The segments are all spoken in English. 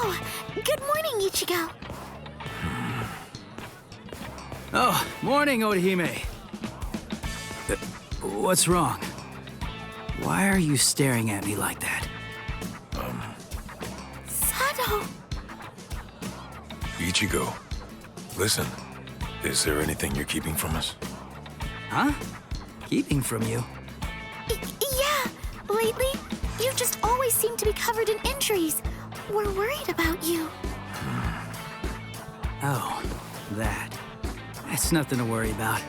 Oh, good morning, Ichigo. Oh, morning, Orihime. What's wrong? Why are you staring at me like that? Sado. Ichigo, listen. Is there anything you're keeping from us? Huh? Keeping from you? Yeah, lately, you just always seem to be covered in injuries. We're worried about you. Oh, that. That's nothing to worry about.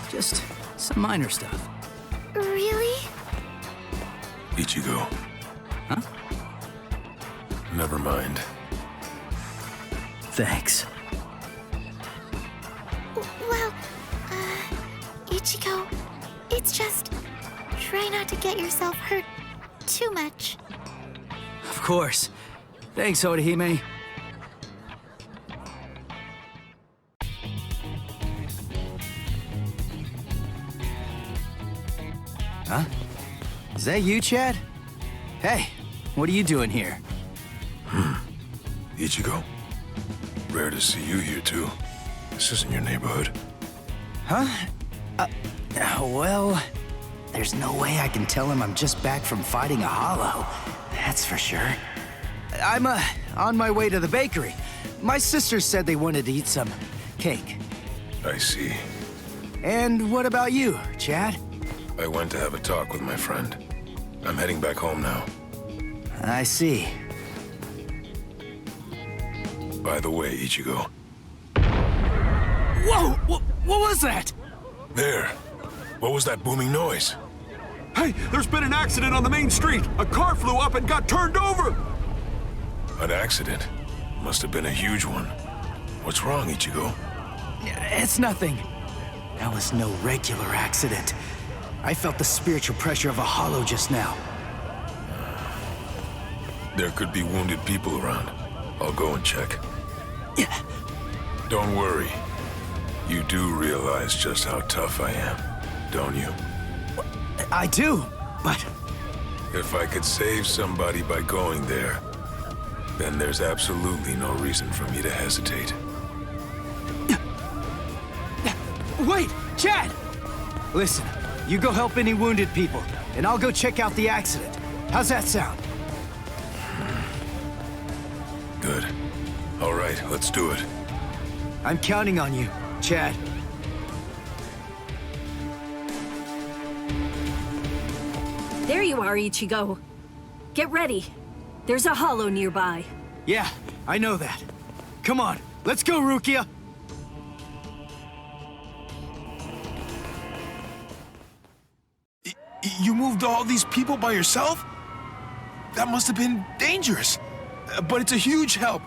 Just some minor stuff. Really? Ichigo. Huh? Never mind. Thanks. Well, Ichigo, it's just... try not to get yourself hurt too much. Of course. Thanks, Orihime. Huh? Is that you, Chad? Hey, what are you doing here? Ichigo. Rare to see you here, too. This isn't your neighborhood. Huh? Well, there's no way I can tell him I'm just back from fighting a hollow. That's for sure. I'm, on my way to the bakery. My sisters said they wanted to eat some cake. I see. And what about you, Chad? I went to have a talk with my friend. I'm heading back home now. I see. By the way, Ichigo. Whoa! What was that? There. What was that booming noise? Hey, there's been an accident on the main street. A car flew up and got turned over. An accident? Must have been a huge one. What's wrong, Ichigo? It's nothing. That was no regular accident. I felt the spiritual pressure of a hollow just now. There could be wounded people around. I'll go and check. Yeah. Don't worry. You do realize just how tough I am, don't you? I do, but... If I could save somebody by going there, then there's absolutely no reason for me to hesitate. Wait, Chad! Listen, you go help any wounded people, and I'll go check out the accident. How's that sound? Good. All right, let's do it. I'm counting on you, Chad. There you are, Ichigo. Get ready. There's a hollow nearby. Yeah, I know that. Come on, let's go, Rukia! You moved all these people by yourself? That must have been dangerous. But it's a huge help.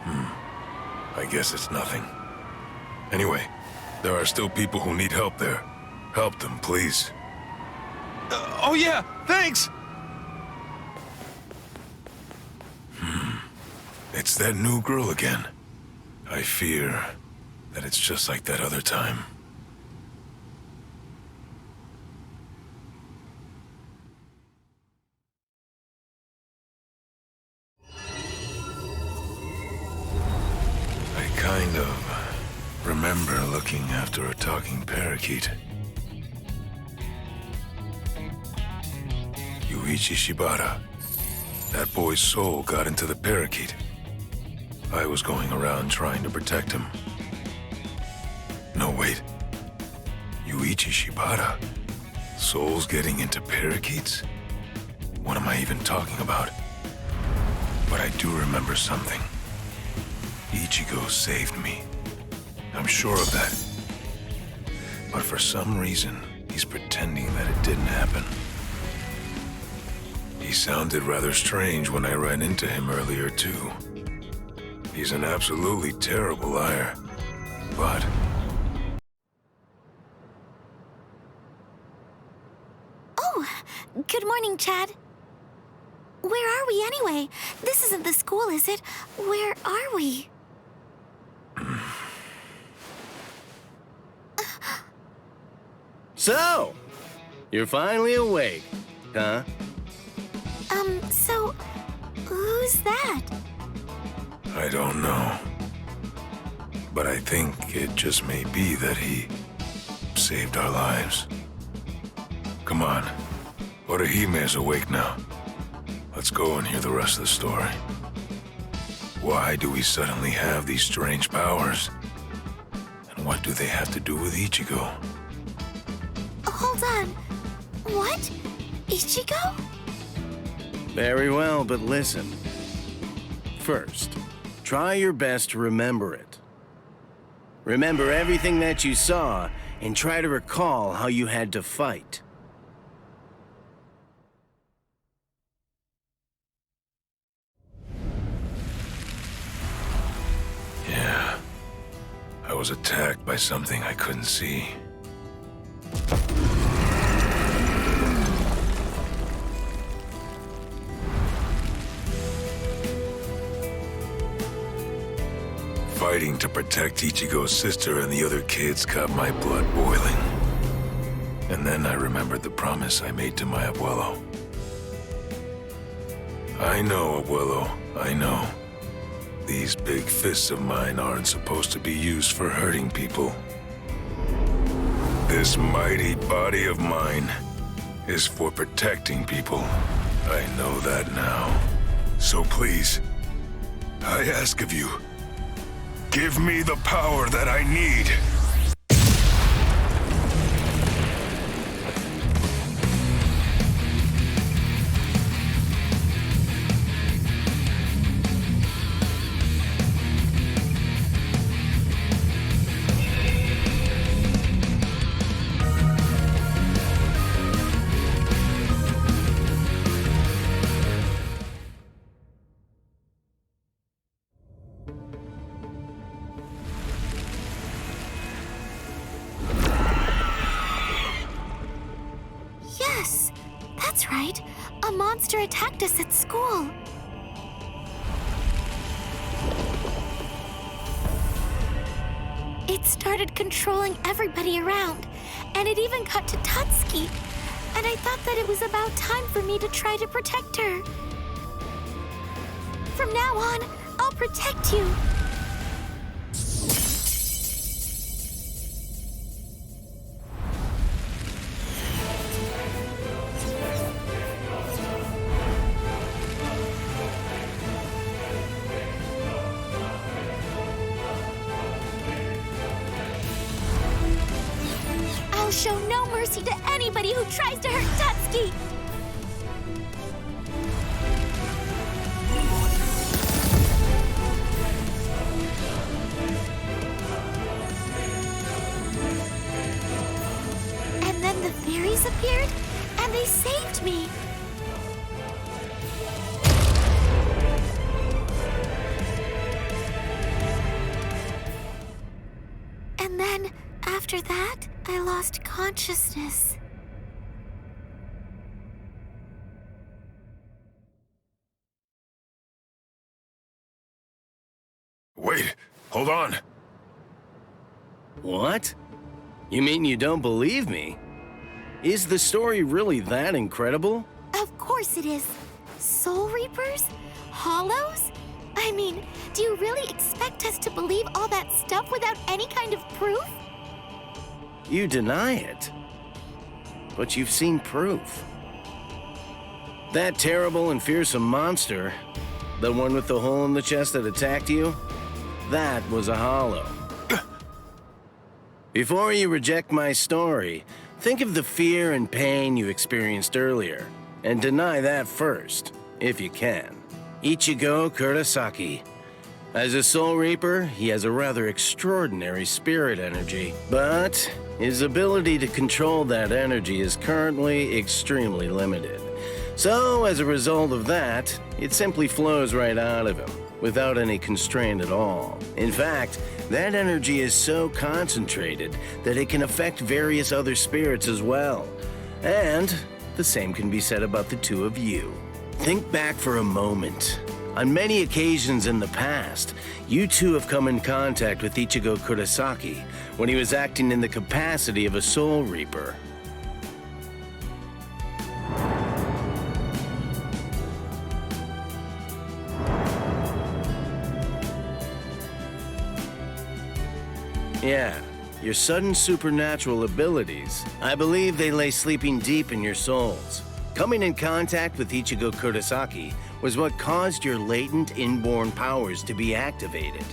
I guess it's nothing. Anyway, there are still people who need help there. Help them, please. Oh yeah, thanks! It's that new girl again. I fear that it's just like that other time. I kind of remember looking after a talking parakeet. Yuichi Shibata. That boy's soul got into the parakeet. I was going around trying to protect him. No, wait. Yuichi Shibata? Souls getting into parakeets? What am I even talking about? But I do remember something. Ichigo saved me. I'm sure of that. But for some reason, he's pretending that it didn't happen. He sounded rather strange when I ran into him earlier, too. He's an absolutely terrible liar, but... Oh, good morning, Chad. Where are we anyway? This isn't the school, is it? Where are we? So, you're finally awake, huh? So, who's that? I don't know. But I think it just may be that he saved our lives. Come on. Orihime is awake now. Let's go and hear the rest of the story. Why do we suddenly have these strange powers? And what do they have to do with Ichigo? Hold on. What? Ichigo? Very well, but listen. First, try your best to remember it. Remember everything that you saw, and try to recall how you had to fight. Yeah. I was attacked by something I couldn't see. Fighting to protect Ichigo's sister and the other kids got my blood boiling. And then I remembered the promise I made to my abuelo. I know, abuelo, I know. These big fists of mine aren't supposed to be used for hurting people. This mighty body of mine is for protecting people. I know that now. So please, I ask of you, give me the power that I need. Yes, that's right. A monster attacked us at school. It started controlling everybody around, and it even got to Tatsuki. And I thought that it was about time for me to try to protect her. From now on, I'll protect you. I'll show no mercy to anybody who tries to hurt Tatsuki! And then the fairies appeared, and they saved me! And then, after that, I lost consciousness. Wait, hold on. What? You mean you don't believe me? Is the story really that incredible? Of course it is. Soul Reapers? Hollows? I mean, do you really expect us to believe all that stuff without any kind of proof? You deny it. But you've seen proof. That terrible and fearsome monster, the one with the hole in the chest that attacked you, that was a hollow. Before you reject my story, think of the fear and pain you experienced earlier, and deny that first, if you can. Ichigo Kurosaki. As a Soul Reaper, he has a rather extraordinary spirit energy, but his ability to control that energy is currently extremely limited. So, as a result of that, it simply flows right out of him, without any constraint at all. In fact, that energy is so concentrated that it can affect various other spirits as well. And the same can be said about the two of you. Think back for a moment. On many occasions in the past, you two have come in contact with Ichigo Kurosaki when he was acting in the capacity of a Soul Reaper. Yeah, your sudden supernatural abilities. I believe they lay sleeping deep in your souls. Coming in contact with Ichigo Kurosaki was what caused your latent inborn powers to be activated.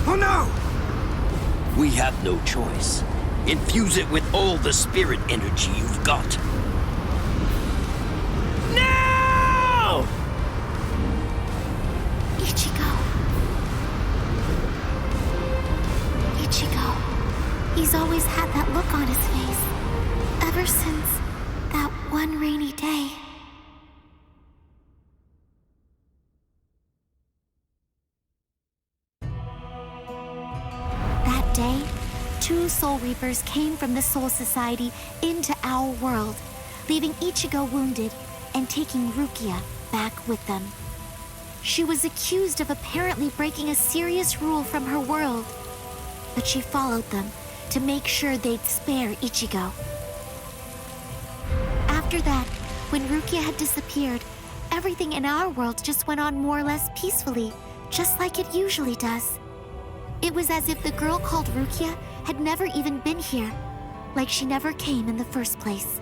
Oh no! We have no choice. Infuse it with all the spirit energy you've got. No! Ichigo. He's always had that look on his face. Ever since that one rainy day. That day, 2 Soul Reapers came from the Soul Society into our world, leaving Ichigo wounded and taking Rukia back with them. She was accused of apparently breaking a serious rule from her world, but she followed them to make sure they'd spare Ichigo. After that, when Rukia had disappeared, everything in our world just went on more or less peacefully, just like it usually does. It was as if the girl called Rukia had never even been here, like she never came in the first place.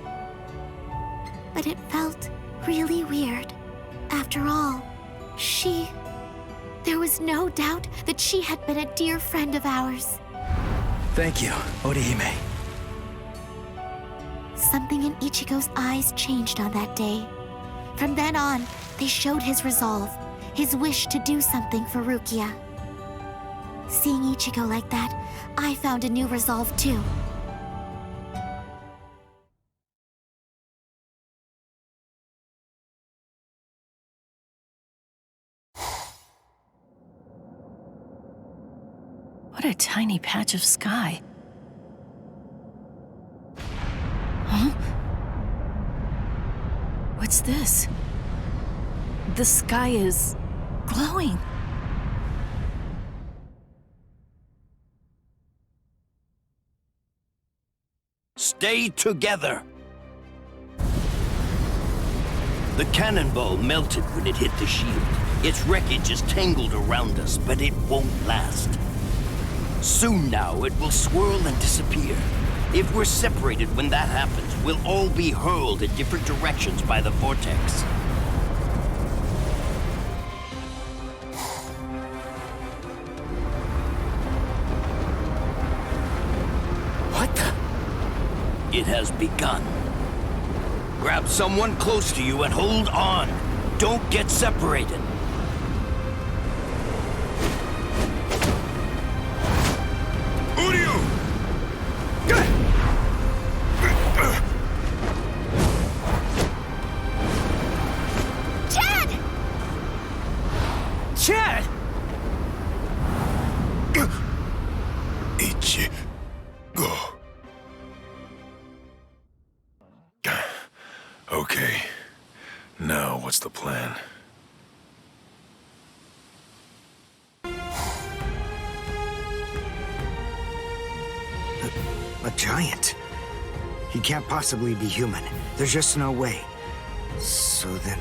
But it felt really weird. After all, there was no doubt that she had been a dear friend of ours. Thank you, Orihime. Something in Ichigo's eyes changed on that day. From then on, they showed his resolve, his wish to do something for Rukia. Seeing Ichigo like that, I found a new resolve too. What a tiny patch of sky. Huh? What's this? The sky is glowing. Stay together. The cannonball melted when it hit the shield. Its wreckage is tangled around us, but it won't last. Soon now, it will swirl and disappear. If we're separated when that happens, we'll all be hurled in different directions by the vortex. What the? It has begun. Grab someone close to you and hold on. Don't get separated. Chad! Ichigo. Okay. Now what's the plan? A giant. He can't possibly be human. There's just no way. So then,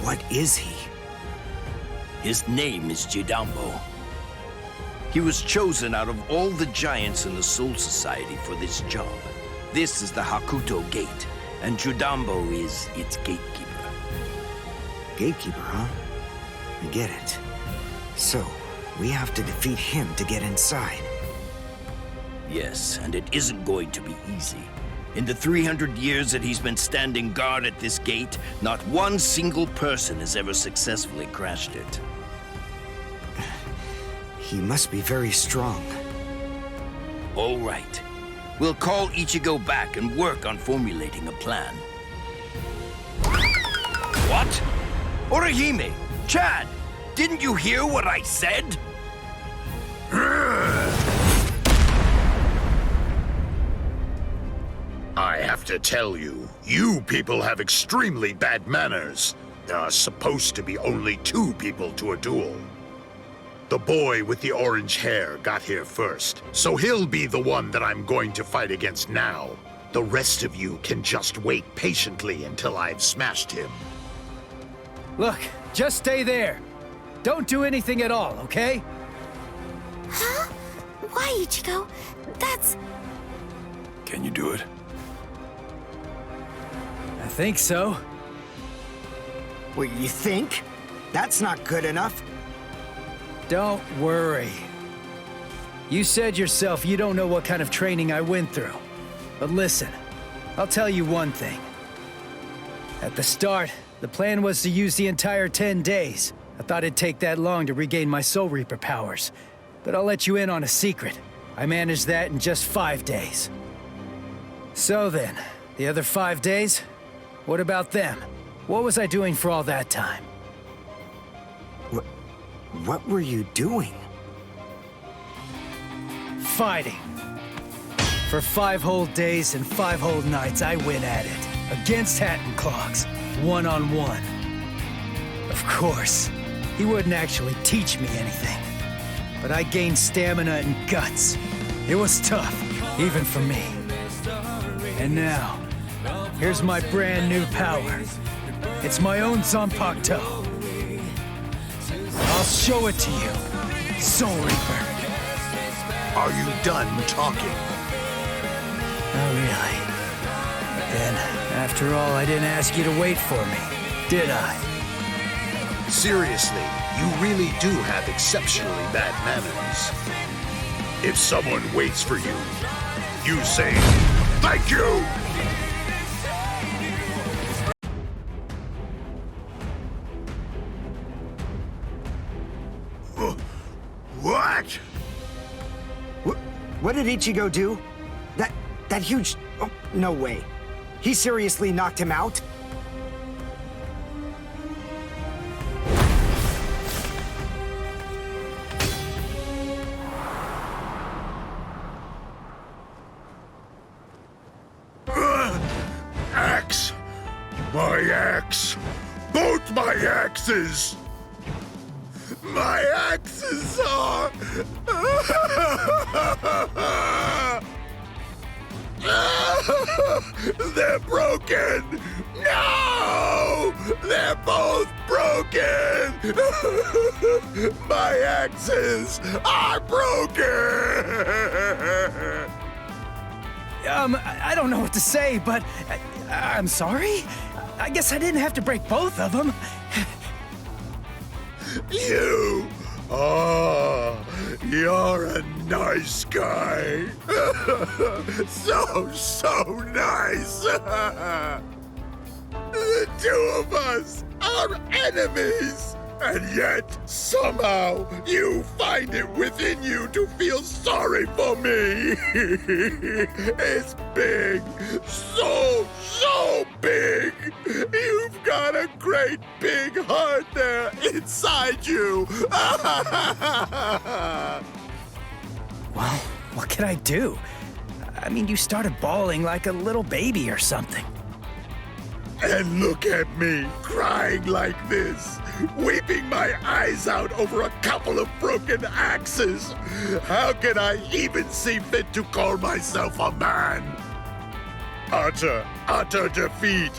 what is he? His name is Jidambo. He was chosen out of all the giants in the Soul Society for this job. This is the Hakuto Gate, and Jidambo is its gatekeeper. Gatekeeper, huh? I get it. So, we have to defeat him to get inside. Yes, and it isn't going to be easy. In the 300 years that he's been standing guard at this gate, not one single person has ever successfully crashed it. He must be very strong. All right. We'll call Ichigo back and work on formulating a plan. What? Orihime! Chad! Didn't you hear what I said? I have to tell you, you people have extremely bad manners. There are supposed to be only 2 people to a duel. The boy with the orange hair got here first, so he'll be the one that I'm going to fight against now. The rest of you can just wait patiently until I've smashed him. Look, just stay there. Don't do anything at all, okay? Huh? Why, Ichigo? That's... Can you do it? I think so. What, you think? That's not good enough. Don't worry. You said yourself you don't know what kind of training I went through. But listen, I'll tell you one thing. At the start, the plan was to use the entire 10 days. I thought it'd take that long to regain my Soul Reaper powers. But I'll let you in on a secret. I managed that in just 5 days. So then, the other 5 days? What about them? What was I doing for all that time? What were you doing? Fighting. For 5 whole days and 5 whole nights, I went at it. Against Hatton Clogs. One-on-one. Of course, he wouldn't actually teach me anything. But I gained stamina and guts. It was tough, even for me. And now, here's my brand new power. It's my own Zanpakuto. I'll show it to you, Soul Reaper. Are you done talking? Oh, really? Then, after all, I didn't ask you to wait for me, did I? Seriously, you really do have exceptionally bad manners. If someone waits for you, you say, "Thank you!" What? What did Ichigo do? That huge... Oh, no way. He seriously knocked him out? Axe! My axe! Both my axes! My axes are... They're broken! No! They're both broken! My axes are broken! I don't know what to say, but I'm sorry? I guess I didn't have to break both of them. You! Oh, you're a nice guy. So nice. The two of us are enemies. And yet, somehow, you find it within you to feel sorry for me. It's big. So big. You've got a great big heart there inside you. Well, what can I do? I mean, you started bawling like a little baby or something. And look at me, crying like this, weeping my eyes out over a couple of broken axes. How can I even see fit to call myself a man? Utter defeat.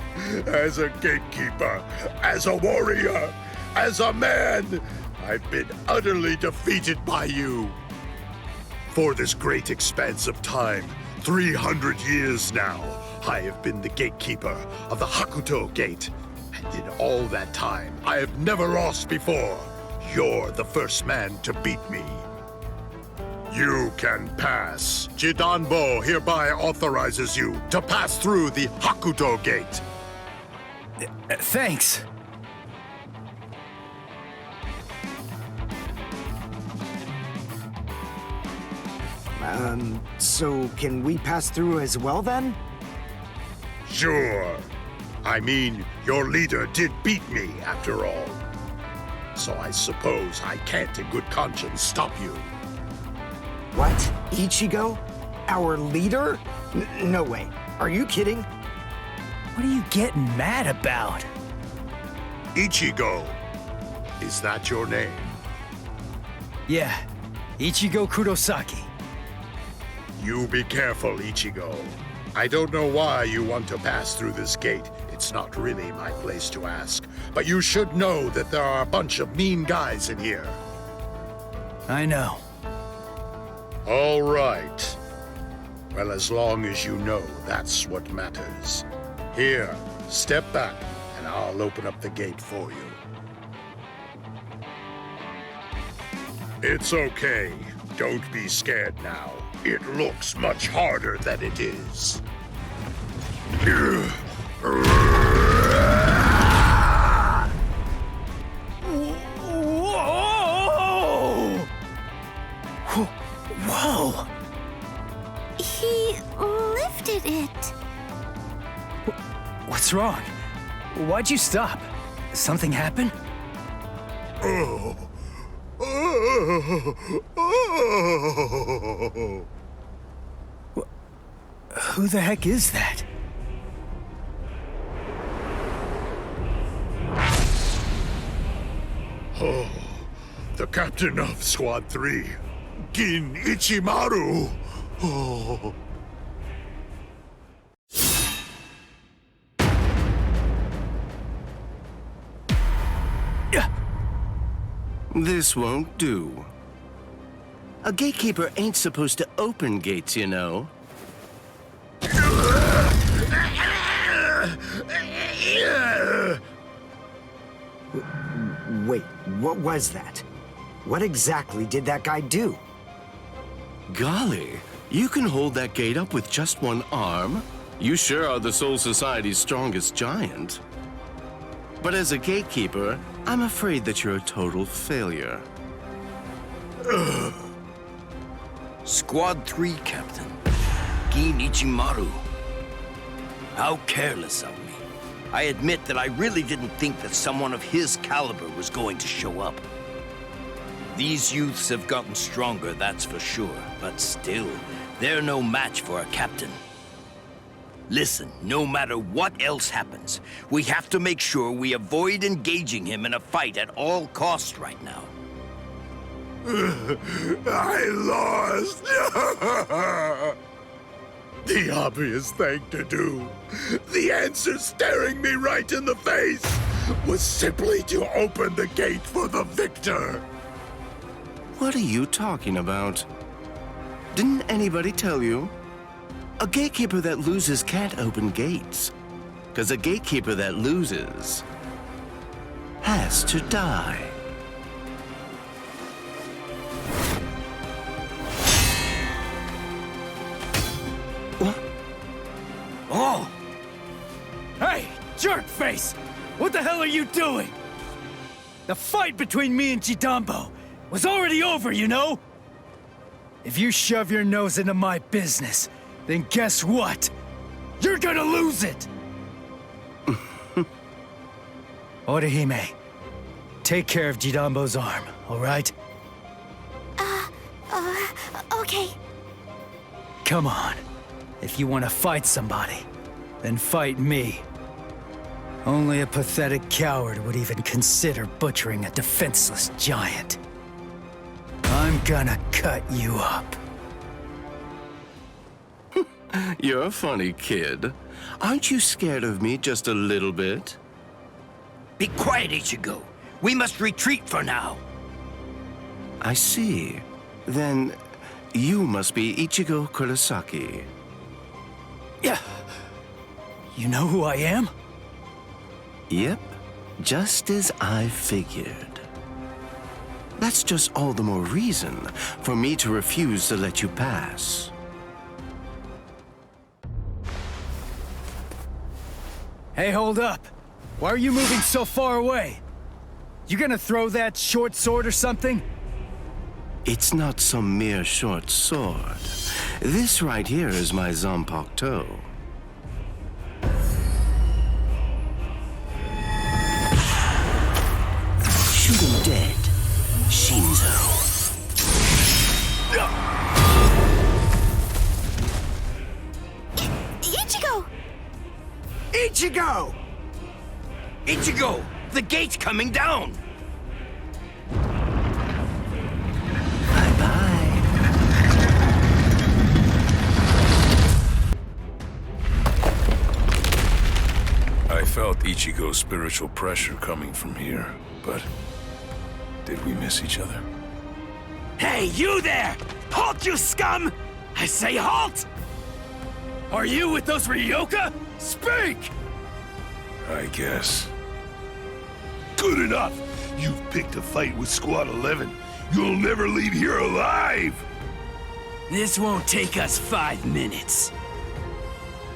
As a gatekeeper, as a warrior, as a man, I've been utterly defeated by you. For this great expanse of time, 300 years now, I have been the gatekeeper of the Hakuto Gate. And in all that time, I have never lost before. You're the first man to beat me. You can pass. Jidanbo hereby authorizes you to pass through the Hakuto Gate. Thanks. So can we pass through as well then? Sure. I mean, your leader did beat me, after all. So I suppose I can't in good conscience stop you. What? Ichigo? Our leader? No way. Are you kidding? What are you getting mad about? Ichigo. Is that your name? Yeah, Ichigo Kurosaki. You be careful, Ichigo. I don't know why you want to pass through this gate. It's not really my place to ask, but you should know that there are a bunch of mean guys in here. I know. All right. Well, as long as you know, that's what matters. Here, step back, and I'll open up the gate for you. It's okay. Don't be scared now. It looks much harder than it is. Whoa! He lifted it. What's wrong? Why'd you stop? Something happen? Who the heck is that? Oh, the captain of Squad 3, Gin Ichimaru. Oh. This won't do. A gatekeeper ain't supposed to open gates, you know. Wait, what was that? What exactly did that guy do? Golly, you can hold that gate up with just one arm? You sure are the Soul Society's strongest giant. But as a gatekeeper, I'm afraid that you're a total failure. Squad 3, Captain. Gin Ichimaru. How careless of me. I admit that I really didn't think that someone of his caliber was going to show up. These youths have gotten stronger, that's for sure, but still, they're no match for a captain. Listen, no matter what else happens, we have to make sure we avoid engaging him in a fight at all costs right now. I lost! The obvious thing to do, the answer staring me right in the face, was simply to open the gate for the victor. What are you talking about? Didn't anybody tell you? A gatekeeper that loses can't open gates. 'Cause a gatekeeper that loses has to die. What? Oh! Hey, jerkface! What the hell are you doing? The fight between me and Jidambo was already over, you know? If you shove your nose into my business, then guess what? You're gonna lose it! Orihime, take care of Jidambo's arm, all right? Okay. Come on. If you want to fight somebody, then fight me. Only a pathetic coward would even consider butchering a defenseless giant. I'm gonna cut you up. You're a funny kid. Aren't you scared of me just a little bit? Be quiet, Ichigo. We must retreat for now. I see. Then you must be Ichigo Kurosaki. Yeah. You know who I am? Yep, just as I figured. That's just all the more reason for me to refuse to let you pass. Hey, hold up. Why are you moving so far away? You gonna throw that short sword or something? It's not some mere short sword. This right here is my Zanpakuto. Shoot him dead, Shinzo. Ichigo! Ichigo! Ichigo! The gate's coming down! Bye-bye. I felt Ichigo's spiritual pressure coming from here, but did we miss each other? Hey, you there! Halt, you scum! I say halt! Are you with those Ryoka? Speak! I guess. Good enough! You've picked a fight with Squad 11. You'll never leave here alive! This won't take us 5 minutes.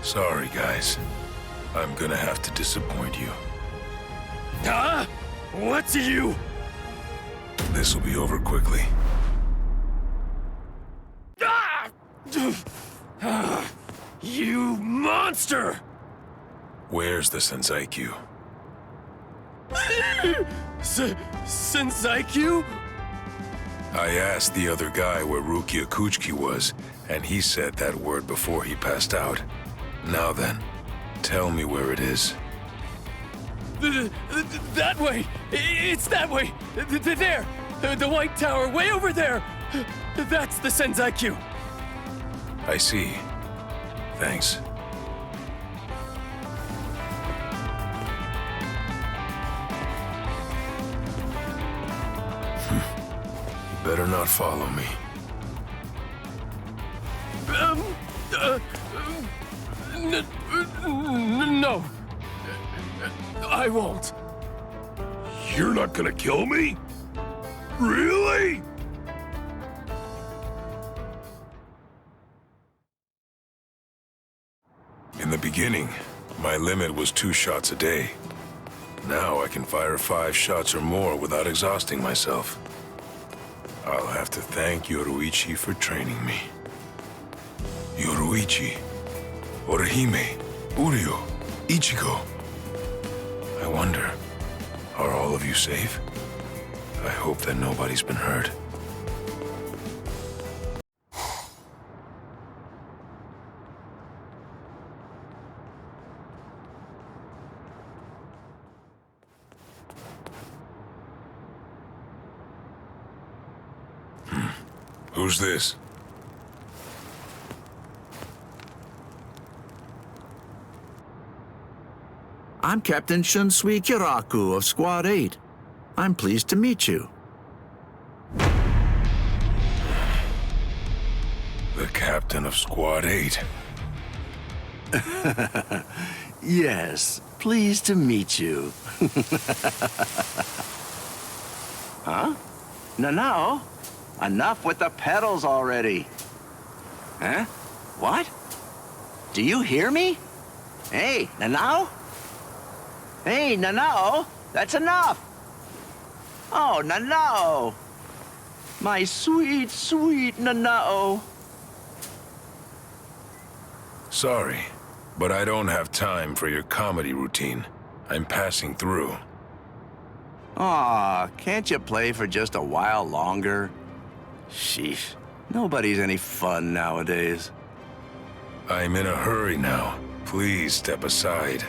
Sorry, guys. I'm gonna have to disappoint you. Huh? What's you? This'll be over quickly. You monster! Where's the Senseikyuu? Senseikyuu? I asked the other guy where Rukia Kuchiki was, and he said that word before he passed out. Now then, tell me where it is. That way! It's that way! There! The White Tower, way over there! That's the Senseikyuu! I see. Thanks. Better not follow me. No. I won't. You're not gonna kill me? Really? In the beginning, my limit was 2 shots a day. Now I can fire 5 shots or more without exhausting myself. I'll have to thank Yoruichi for training me. Yoruichi, Orihime, Uryu, Ichigo. I wonder, are all of you safe? I hope that nobody's been hurt. Who's this? I'm Captain Shunsui Kiraku of Squad 8. I'm pleased to meet you. The captain of Squad 8. Yes, pleased to meet you. Huh? No. Enough with the pedals already. Huh? What? Do you hear me? Hey, Nanao? Hey, Nanao, that's enough. Oh, Nanao. My sweet, sweet Nanao. Sorry, but I don't have time for your comedy routine. I'm passing through. Aw, can't you play for just a while longer? Sheesh, nobody's any fun nowadays. I'm in a hurry now. Please step aside.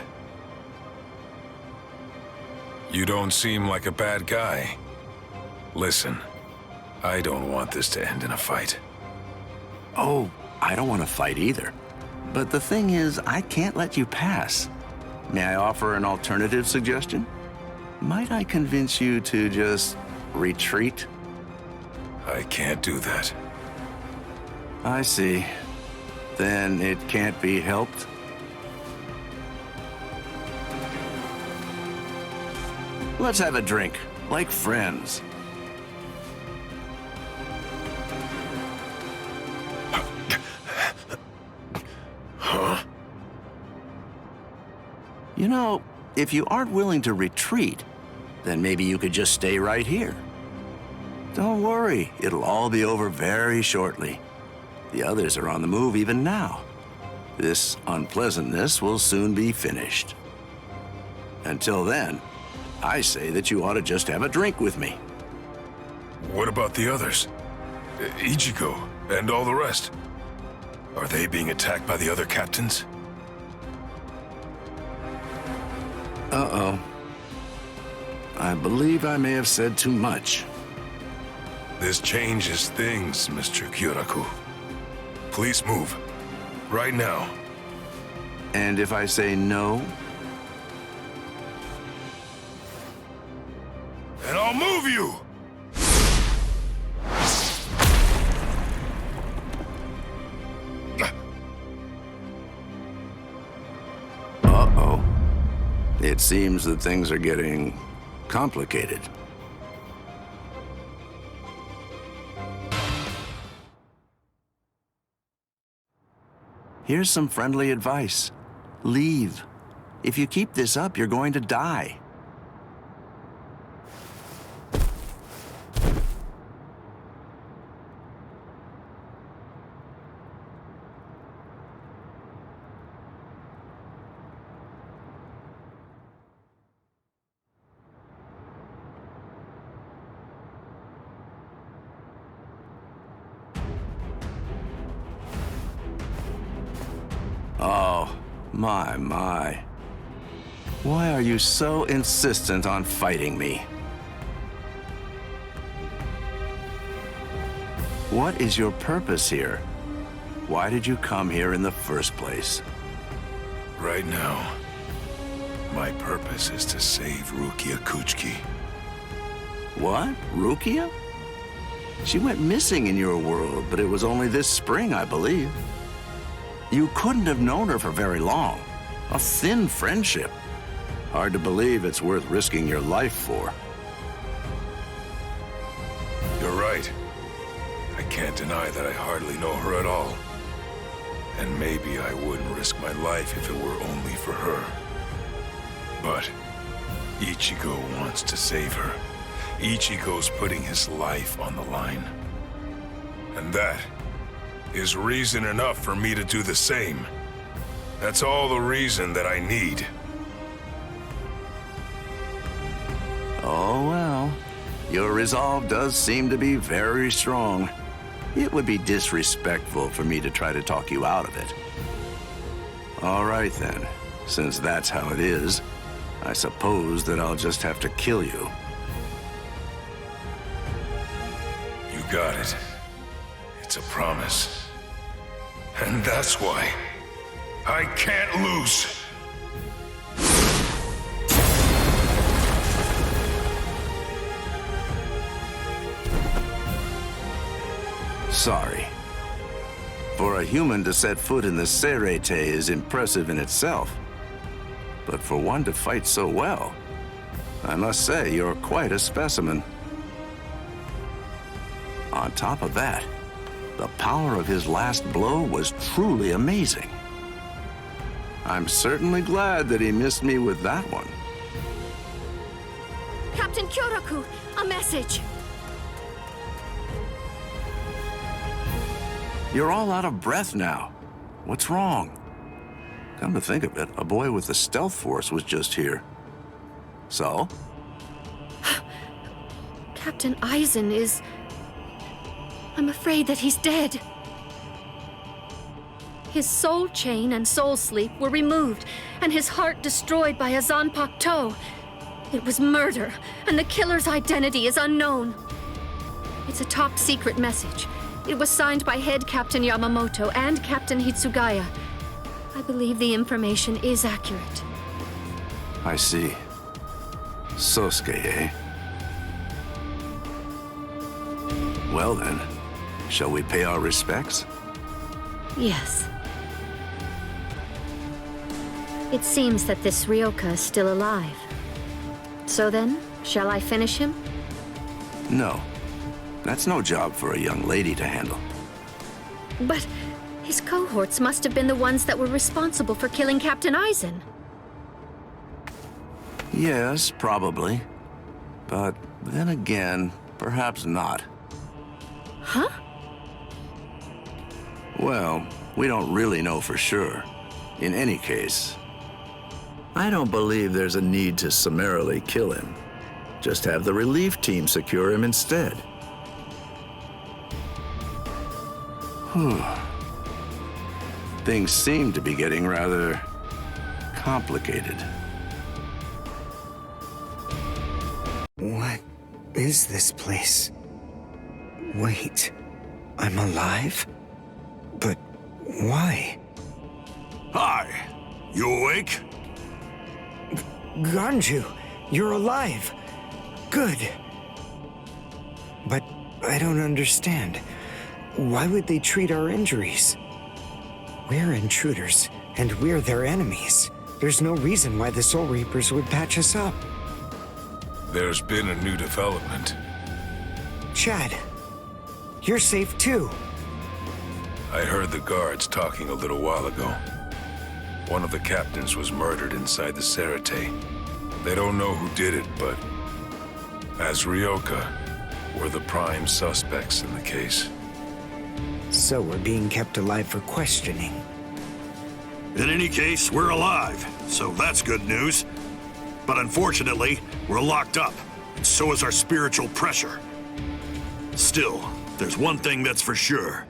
You don't seem like a bad guy. Listen, I don't want this to end in a fight. Oh, I don't want to fight either. But the thing is, I can't let you pass. May I offer an alternative suggestion? Might I convince you to just retreat? I can't do that. I see. Then it can't be helped? Let's have a drink, like friends. Huh? You know, if you aren't willing to retreat, then maybe you could just stay right here. Don't worry, it'll all be over very shortly. The others are on the move even now. This unpleasantness will soon be finished. Until then, I say that you ought to just have a drink with me. What about the others? Ichigo and all the rest? Are they being attacked by the other captains? Uh-oh. I believe I may have said too much. This changes things, Mr. Kyoraku. Please move. Right now. And if I say no? and I'll move you! Uh-oh. It seems that things are getting complicated. Here's some friendly advice. Leave. If you keep this up, you're going to die. Oh, my. Why are you so insistent on fighting me? What is your purpose here? Why did you come here in the first place? Right now, my purpose is to save Rukia Kuchiki. What? Rukia? She went missing in your world, but it was only this spring, I believe. You couldn't have known her for very long. A thin friendship. Hard to believe it's worth risking your life for. You're right. I can't deny that I hardly know her at all. And maybe I wouldn't risk my life if it were only for her. But Ichigo wants to save her. Ichigo's putting his life on the line. And that is reason enough for me to do the same. That's all the reason that I need. Oh, well. Your resolve does seem to be very strong. It would be disrespectful for me to try to talk you out of it. All right, then. Since that's how it is, I suppose that I'll just have to kill you. You got it. It's a promise. And that's why I can't lose. Sorry. For a human to set foot in the Serete is impressive in itself. But for one to fight so well, I must say you're quite a specimen. On top of that, the power of his last blow was truly amazing. I'm certainly glad that he missed me with that one. Captain Kyoraku, a message! You're all out of breath now. What's wrong? Come to think of it, a boy with the stealth force was just here. So? Captain Aizen is... I'm afraid that he's dead. His soul chain and soul sleep were removed, and his heart destroyed by a Zanpakuto. It was murder, and the killer's identity is unknown. It's a top-secret message. It was signed by Head Captain Yamamoto and Captain Hitsugaya. I believe the information is accurate. I see. Sosuke, eh? Well then, shall we pay our respects? Yes. It seems that this Ryoka is still alive. So then, shall I finish him? No. That's no job for a young lady to handle. But his cohorts must have been the ones that were responsible for killing Captain Aizen. Yes, probably. But then again, perhaps not. Huh? Well, we don't really know for sure. In any case, I don't believe there's a need to summarily kill him. Just have the relief team secure him instead. Things seem to be getting rather complicated. What is this place? Wait, I'm alive? But why? Hi, you awake? Ganju, you're alive. Good. But I don't understand. Why would they treat our injuries? We're intruders, and we're their enemies. There's no reason why the Soul Reapers would patch us up. There's been a new development. Chad, you're safe too. I heard the guards talking a little while ago. One of the captains was murdered inside the Serite. They don't know who did it, but as Ryoka, we're the prime suspects in the case. So we're being kept alive for questioning. In any case, we're alive, so that's good news. But unfortunately, we're locked up, and so is our spiritual pressure. Still, there's one thing that's for sure.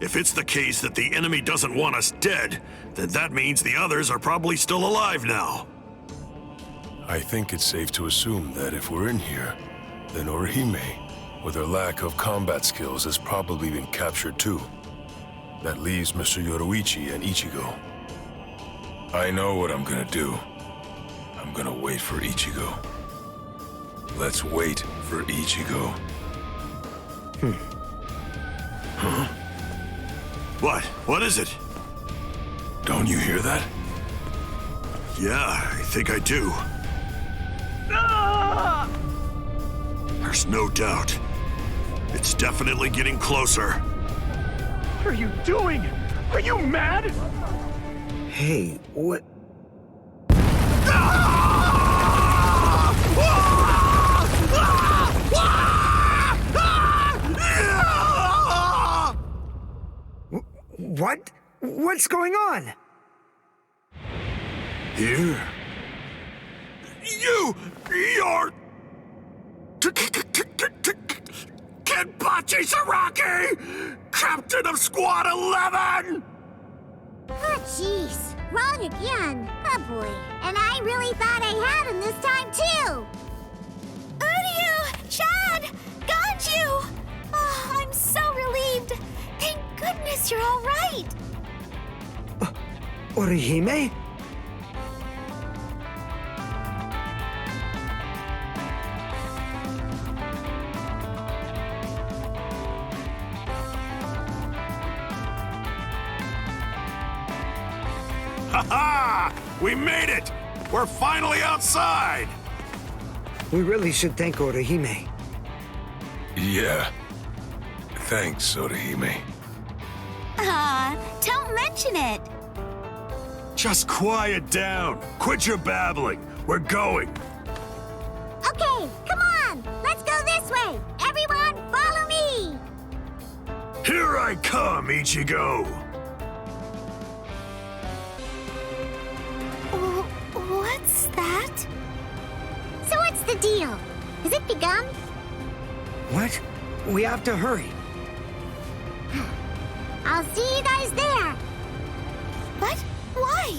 If it's the case that the enemy doesn't want us dead, then that means the others are probably still alive now. I think it's safe to assume that if we're in here, then Orihime, with her lack of combat skills, has probably been captured too. That leaves Mr. Yoruichi and Ichigo. I know what I'm gonna do. I'm gonna wait for Ichigo. Let's wait for Ichigo. Huh? What? What is it? Don't you hear that? Yeah, I think I do. There's no doubt. It's definitely getting closer. What are you doing? Are you mad? Hey, what? What? What's going on? Here? You're... Kenpachi Saraki! Captain of Squad 11! Oh, jeez. Wrong again. Oh, boy. And I really thought I had him this time, too! Uryu! Chad! Ganju! Oh, I'm so relieved. Thank goodness you're all right. Orihime? Ha-ha! We made it! We're finally outside! We really should thank Orihime. Yeah. Thanks, Orihime. Don't mention it. Just quiet down. Quit your babbling. We're going. Okay, come on! Let's go this way! Everyone, follow me! Here I come, Ichigo! What's that? So what's the deal? Has it begun? What? We have to hurry. I'll see you guys there! What? Why?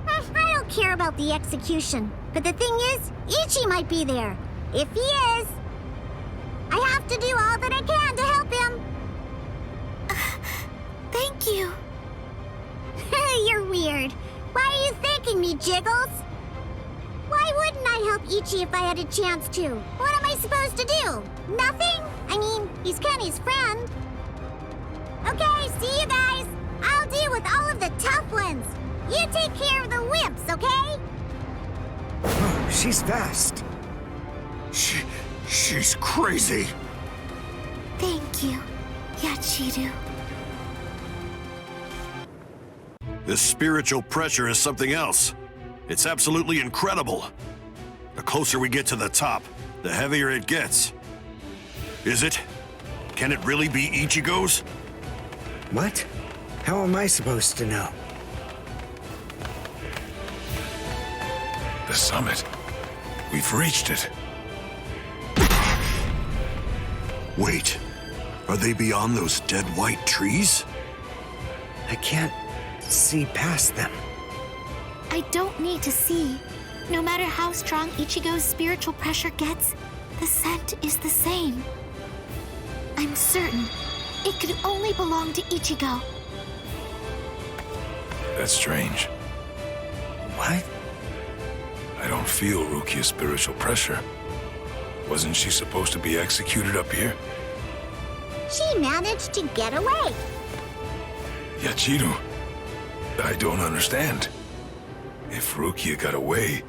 I don't care about the execution, but the thing is, Ichi might be there. If he is, I have to do all that I can to help him. Thank you. You're weird. Why are you thanking me, Jiggles? Why wouldn't I help Ichi if I had a chance to? What am I supposed to do? Nothing? I mean, he's Kenny's friend. Okay, see you guys. I'll deal with all of the tough ones. You take care of the wimps, okay? Oh, she's fast. She's crazy. Thank you, Yachiru. This spiritual pressure is something else. It's absolutely incredible. The closer we get to the top, the heavier it gets. Is it? Can it really be Ichigo's? What? How am I supposed to know? The summit. We've reached it. Wait, are they beyond those dead white trees? I can't see past them. I don't need to see. No matter how strong Ichigo's spiritual pressure gets, the scent is the same. I'm certain it could only belong to Ichigo. That's strange. What? I don't feel Rukia's spiritual pressure. Wasn't she supposed to be executed up here? She managed to get away. Yachiru, I don't understand. If Rukia got away,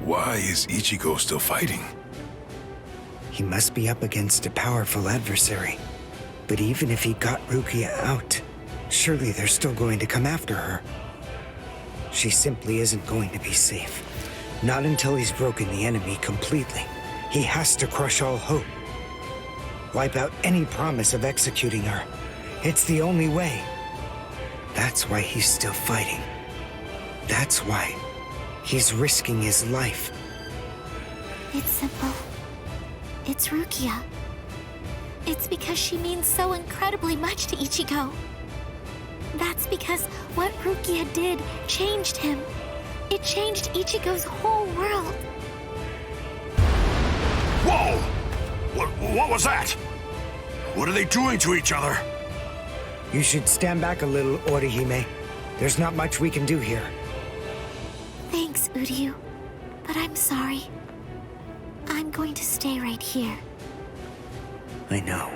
why is Ichigo still fighting? He must be up against a powerful adversary. But even if he got Rukia out, surely they're still going to come after her. She simply isn't going to be safe. Not until he's broken the enemy completely. He has to crush all hope. Wipe out any promise of executing her. It's the only way. That's why he's still fighting. That's why he's risking his life. It's simple. It's Rukia. It's because she means so incredibly much to Ichigo. That's because what Rukia did changed him. It changed Ichigo's whole world. Whoa! What was that? What are they doing to each other? You should stand back a little, Orihime. There's not much we can do here. Thanks, Uryu. But I'm sorry. I'm going to stay right here. I know.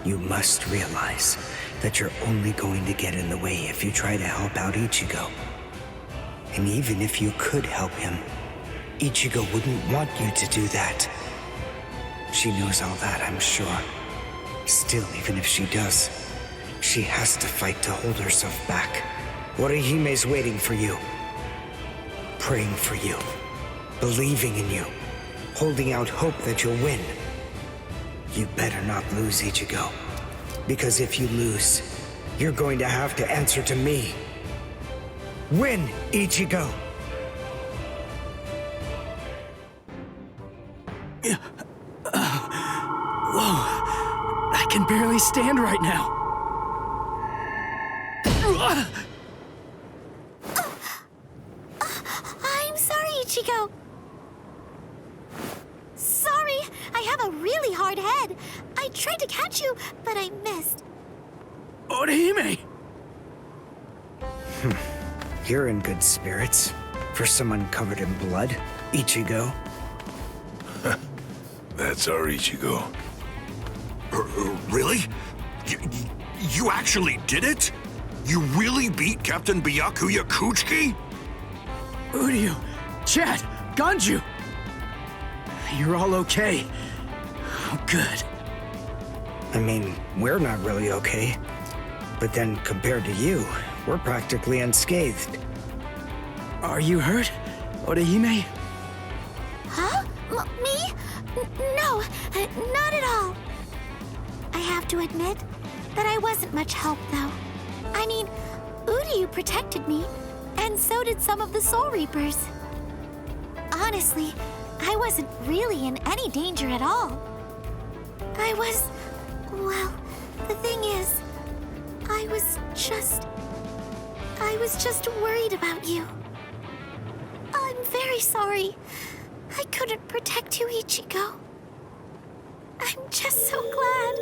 You must realize that you're only going to get in the way if you try to help out Ichigo. And even if you could help him, Ichigo wouldn't want you to do that. She knows all that, I'm sure. Still, even if she does, she has to fight to hold herself back. Orihime's waiting for you. Praying for you. Believing in you. Holding out hope that you'll win. You better not lose, Ichigo. Because if you lose, you're going to have to answer to me. Win, Ichigo! Whoa, I can barely stand right now. I'm sorry, Ichigo. Sorry, I have a really hard head. I tried to catch you, but I missed. Orihime! You're in good spirits. For someone covered in blood, Ichigo. That's our Ichigo. Really? You actually did it? You really beat Captain Byakuya Kuchiki? Uryu, Chad, Ganju! You're all okay. Oh, good. I mean, we're not really okay. But then, compared to you, we're practically unscathed. Are you hurt, Orihime? Huh? Me? No, not at all. I have to admit that I wasn't much help, though. I mean, Uryu protected me, and so did some of the Soul Reapers. Honestly, I wasn't really in any danger at all. Well, the thing is, I was just worried about you. I'm very sorry. I couldn't protect you, Ichigo. I'm just so glad.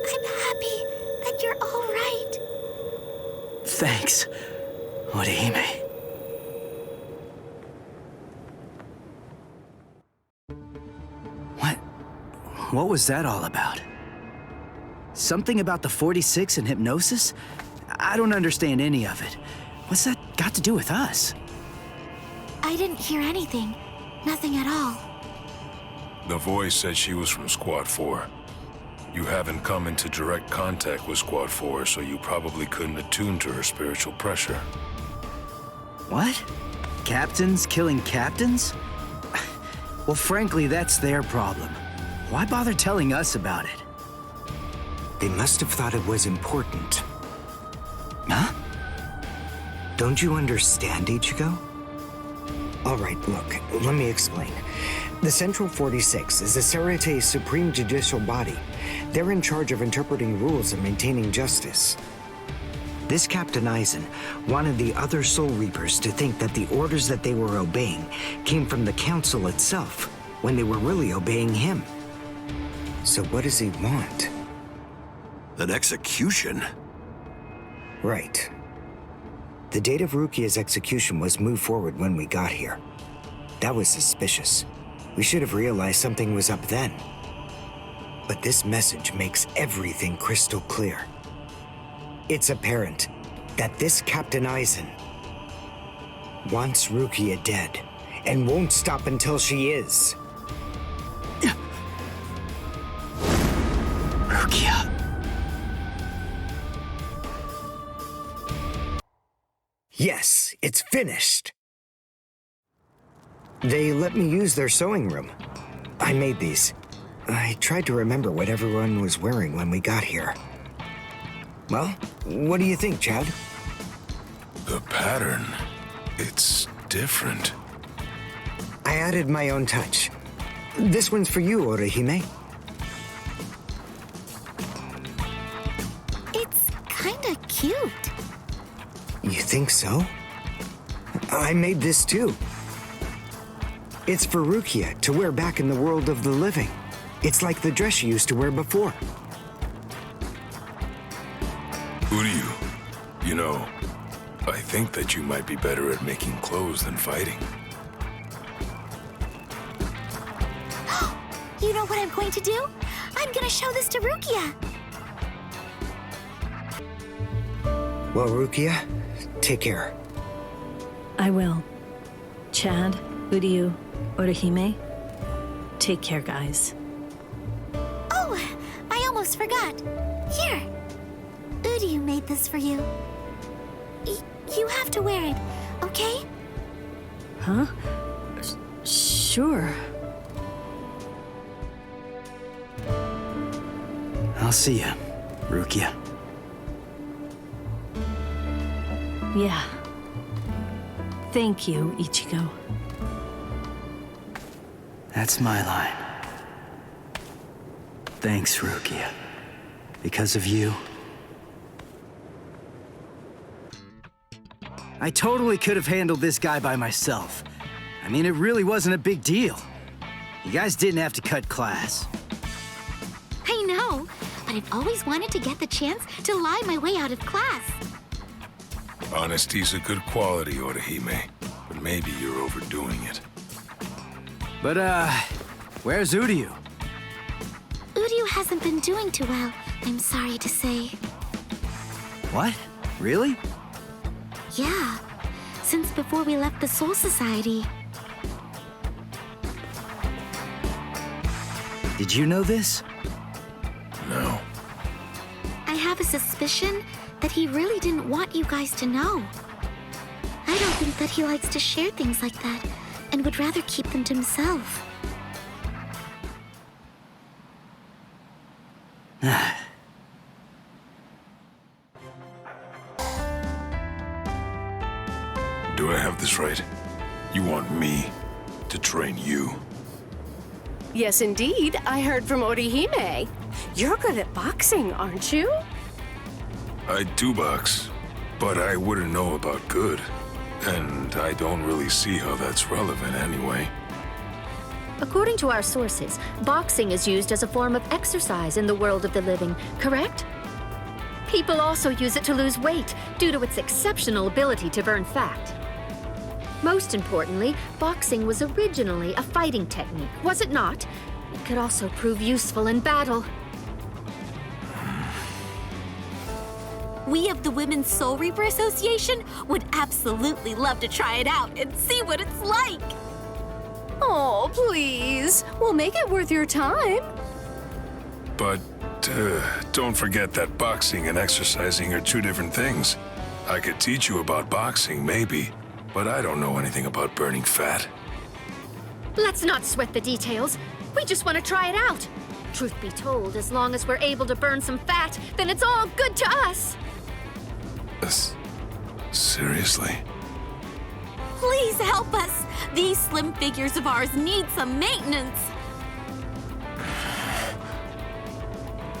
I'm happy that you're all right. Thanks, Orihime. What was that all about? Something about the 46 and hypnosis? I don't understand any of it. What's that got to do with us? I didn't hear anything. Nothing at all. The voice said she was from Squad 4. You haven't come into direct contact with Squad 4, so you probably couldn't attune to her spiritual pressure. What? Captains killing captains? Well, frankly, that's their problem. Why bother telling us about it? They must have thought it was important. Huh? Don't you understand, Ichigo? All right, look, let me explain. The Central 46 is the Sarate's supreme judicial body. They're in charge of interpreting rules and maintaining justice. This Captain Aizen wanted the other Soul Reapers to think that the orders that they were obeying came from the Council itself, when they were really obeying him. So what does he want? An execution? Right. The date of Rukia's execution was moved forward when we got here. That was suspicious. We should have realized something was up then. But this message makes everything crystal clear. It's apparent that this Captain Aizen wants Rukia dead and won't stop until she is. Rukia. Yes, it's finished. They let me use their sewing room. I made these. I tried to remember what everyone was wearing when we got here. Well, what do you think, Chad? The pattern, it's different. I added my own touch. This one's for you, Orihime. It's kinda cute. You think so? I made this too. It's for Rukia to wear back in the world of the living. It's like the dress she used to wear before. Uryu, you know, I think that you might be better at making clothes than fighting. You know what I'm going to do? I'm gonna show this to Rukia. Well, Rukia, take care. I will. Chad, Uryu, Orihime, take care, guys. Oh, I almost forgot. Here. Uryu made this for you. You have to wear it, okay? Huh? Sure. I'll see ya, Rukia. Yeah. Thank you, Ichigo. That's my line. Thanks, Rukia. Because of you, I totally could have handled this guy by myself. I mean, it really wasn't a big deal. You guys didn't have to cut class. I know, but I've always wanted to get the chance to lie my way out of class. Honesty's a good quality, Orihime, but maybe you're overdoing it. But, where's Uryu? Uryu hasn't been doing too well, I'm sorry to say. What? Really? Yeah, since before we left the Soul Society. Did you know this? No. I have a suspicion that he really didn't want you guys to know. I don't think that he likes to share things like that, and would rather keep them to himself. Do I have this right? You want me to train you? Yes, indeed. I heard from Orihime. You're good at boxing, aren't you? I do box, but I wouldn't know about good. And I don't really see how that's relevant anyway. According to our sources, boxing is used as a form of exercise in the world of the living, correct? People also use it to lose weight due to its exceptional ability to burn fat. Most importantly, boxing was originally a fighting technique, was it not? It could also prove useful in battle. We of the Women's Soul Reaper Association would absolutely love to try it out and see what it's like. Oh, please. We'll make it worth your time. But, don't forget that boxing and exercising are two different things. I could teach you about boxing, maybe, but I don't know anything about burning fat. Let's not sweat the details. We just want to try it out. Truth be told, as long as we're able to burn some fat, then it's all good to us. Seriously? Please help us. These slim figures of ours need some maintenance.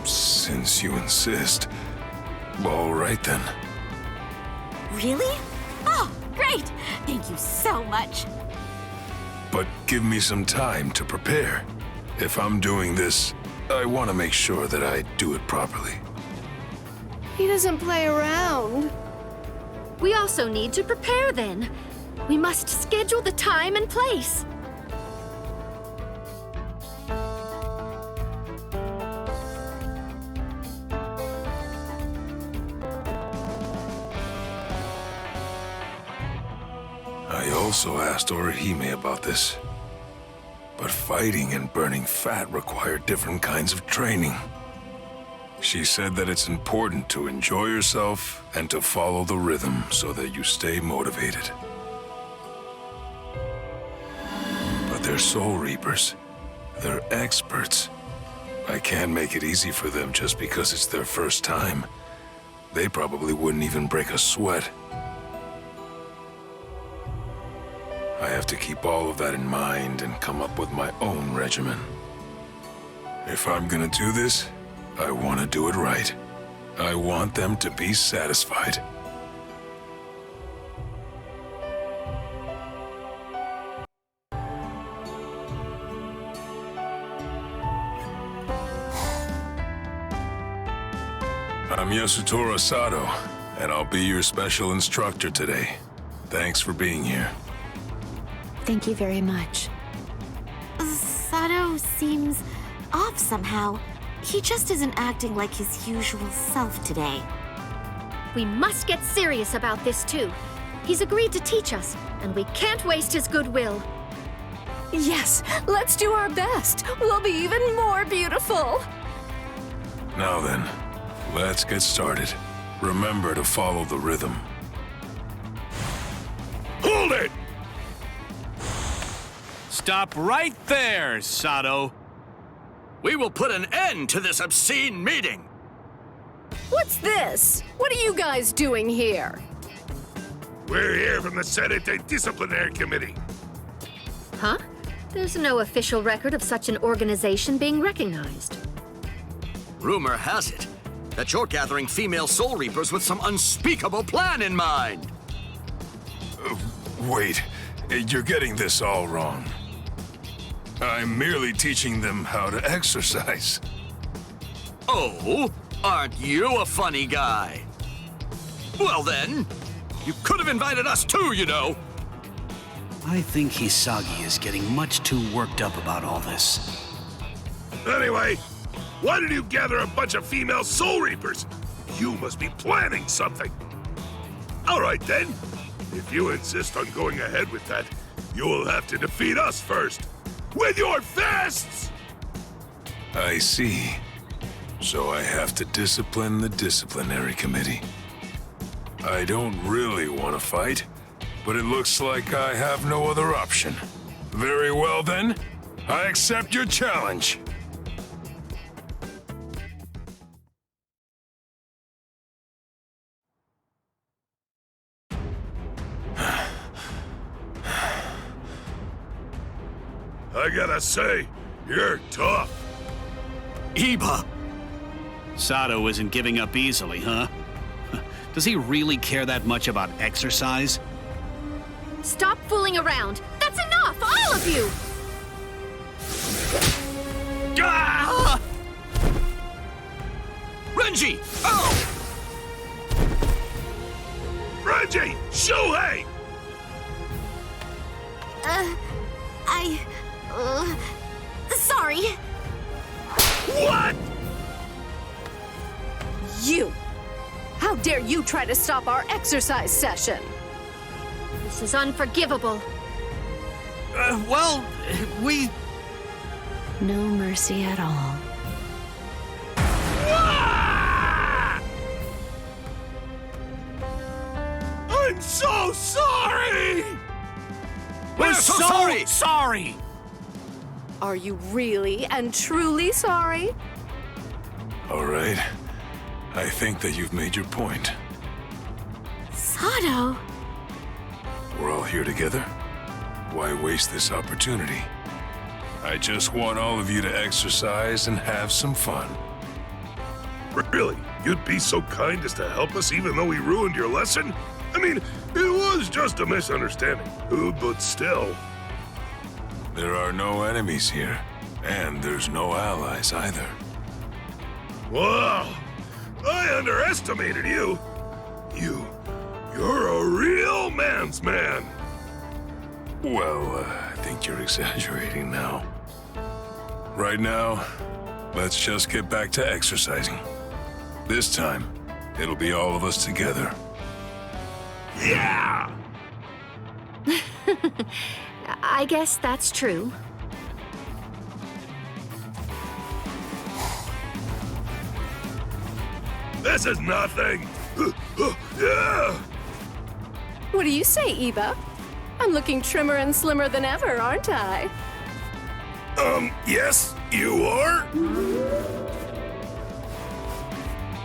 Since you insist. All right then. Really? Oh, great. Thank you so much. But give me some time to prepare. If I'm doing this, I want to make sure that I do it properly. He doesn't play around. We also need to prepare then. We must schedule the time and place. I also asked Orihime about this. But fighting and burning fat require different kinds of training. She said that it's important to enjoy yourself and to follow the rhythm so that you stay motivated. But they're Soul Reapers. They're experts. I can't make it easy for them just because it's their first time. They probably wouldn't even break a sweat. I have to keep all of that in mind and come up with my own regimen. If I'm gonna do this, I want to do it right. I want them to be satisfied. I'm Yasutora Sado, and I'll be your special instructor today. Thanks for being here. Thank you very much. Sado seems off somehow. He just isn't acting like his usual self today. We must get serious about this too. He's agreed to teach us, and we can't waste his goodwill. Yes, let's do our best. We'll be even more beautiful. Now then, let's get started. Remember to follow the rhythm. Hold it! Stop right there, Sado. We will put an end to this obscene meeting. What's this? What are you guys doing here? We're here from the Senate Disciplinary Committee. Huh? There's no official record of such an organization being recognized. Rumor has it that you're gathering female Soul Reapers with some unspeakable plan in mind. Wait, you're getting this all wrong. I'm merely teaching them how to exercise. Oh, aren't you a funny guy? Well then, you could have invited us too, you know. I think Hisagi is getting much too worked up about all this. Anyway, why did you gather a bunch of female Soul Reapers? You must be planning something. All right then, if you insist on going ahead with that, you'll have to defeat us first. With your fists! I see. So I have to discipline the disciplinary committee. I don't really want to fight, but it looks like I have no other option. Very well then, I accept your challenge. I gotta say, you're tough. Iba! Sado isn't giving up easily, huh? Does he really care that much about exercise? Stop fooling around! That's enough, all of you! Ah! Renji! Oh! Renji! Shuhei! Sorry. What? You! How dare you try to stop our exercise session? This is unforgivable. Well, we... No mercy at all. I'm so sorry! We're so sorry! Are you really and truly sorry? All right. I think that you've made your point. Sado. We're all here together. Why waste this opportunity? I just want all of you to exercise and have some fun. Really? You'd be so kind as to help us even though we ruined your lesson? I mean, it was just a misunderstanding, but still. There are no enemies here, and there's no allies either. Wow! I underestimated you. You're a real man's man. Well, I think you're exaggerating now. Right now, let's just get back to exercising. This time, it'll be all of us together. Yeah! I guess that's true. This is nothing. What do you say, Eva? I'm looking trimmer and slimmer than ever, aren't I? Yes, you are?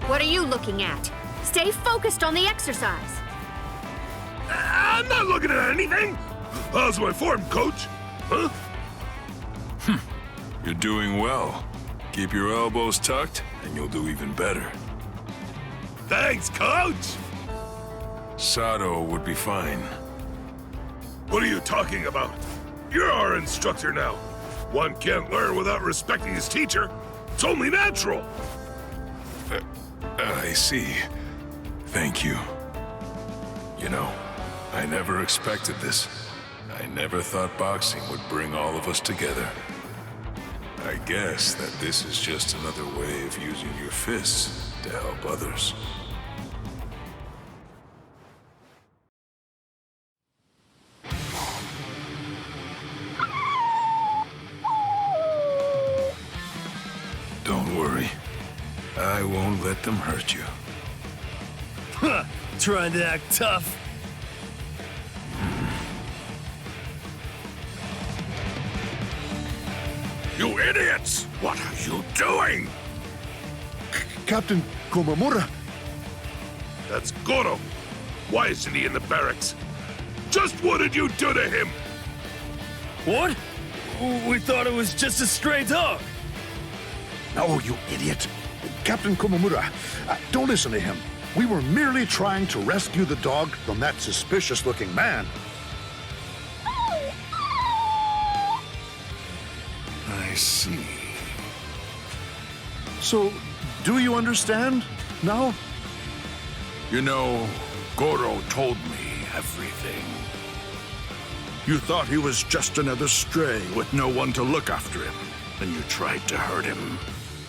What are you looking at? Stay focused on the exercise. I'm not looking at anything. How's my form, coach? Huh? You're doing well. Keep your elbows tucked, and you'll do even better. Thanks, coach. Sado would be fine. What are you talking about? You're our instructor now. One can't learn without respecting his teacher. It's only natural. I see. Thank you. You know, I never expected this. I never thought boxing would bring all of us together. I guess that this is just another way of using your fists to help others. Don't worry. I won't let them hurt you. Huh, trying to act tough. You idiots! What are you doing? Captain Komamura. That's Goro. Why isn't he in the barracks? Just what did you do to him? What? We thought it was just a stray dog. No, you idiot. Captain Komamura, don't listen to him. We were merely trying to rescue the dog from that suspicious-looking man. I see. So, do you understand now? You know, Goro told me everything. You thought he was just another stray with no one to look after him, and you tried to hurt him.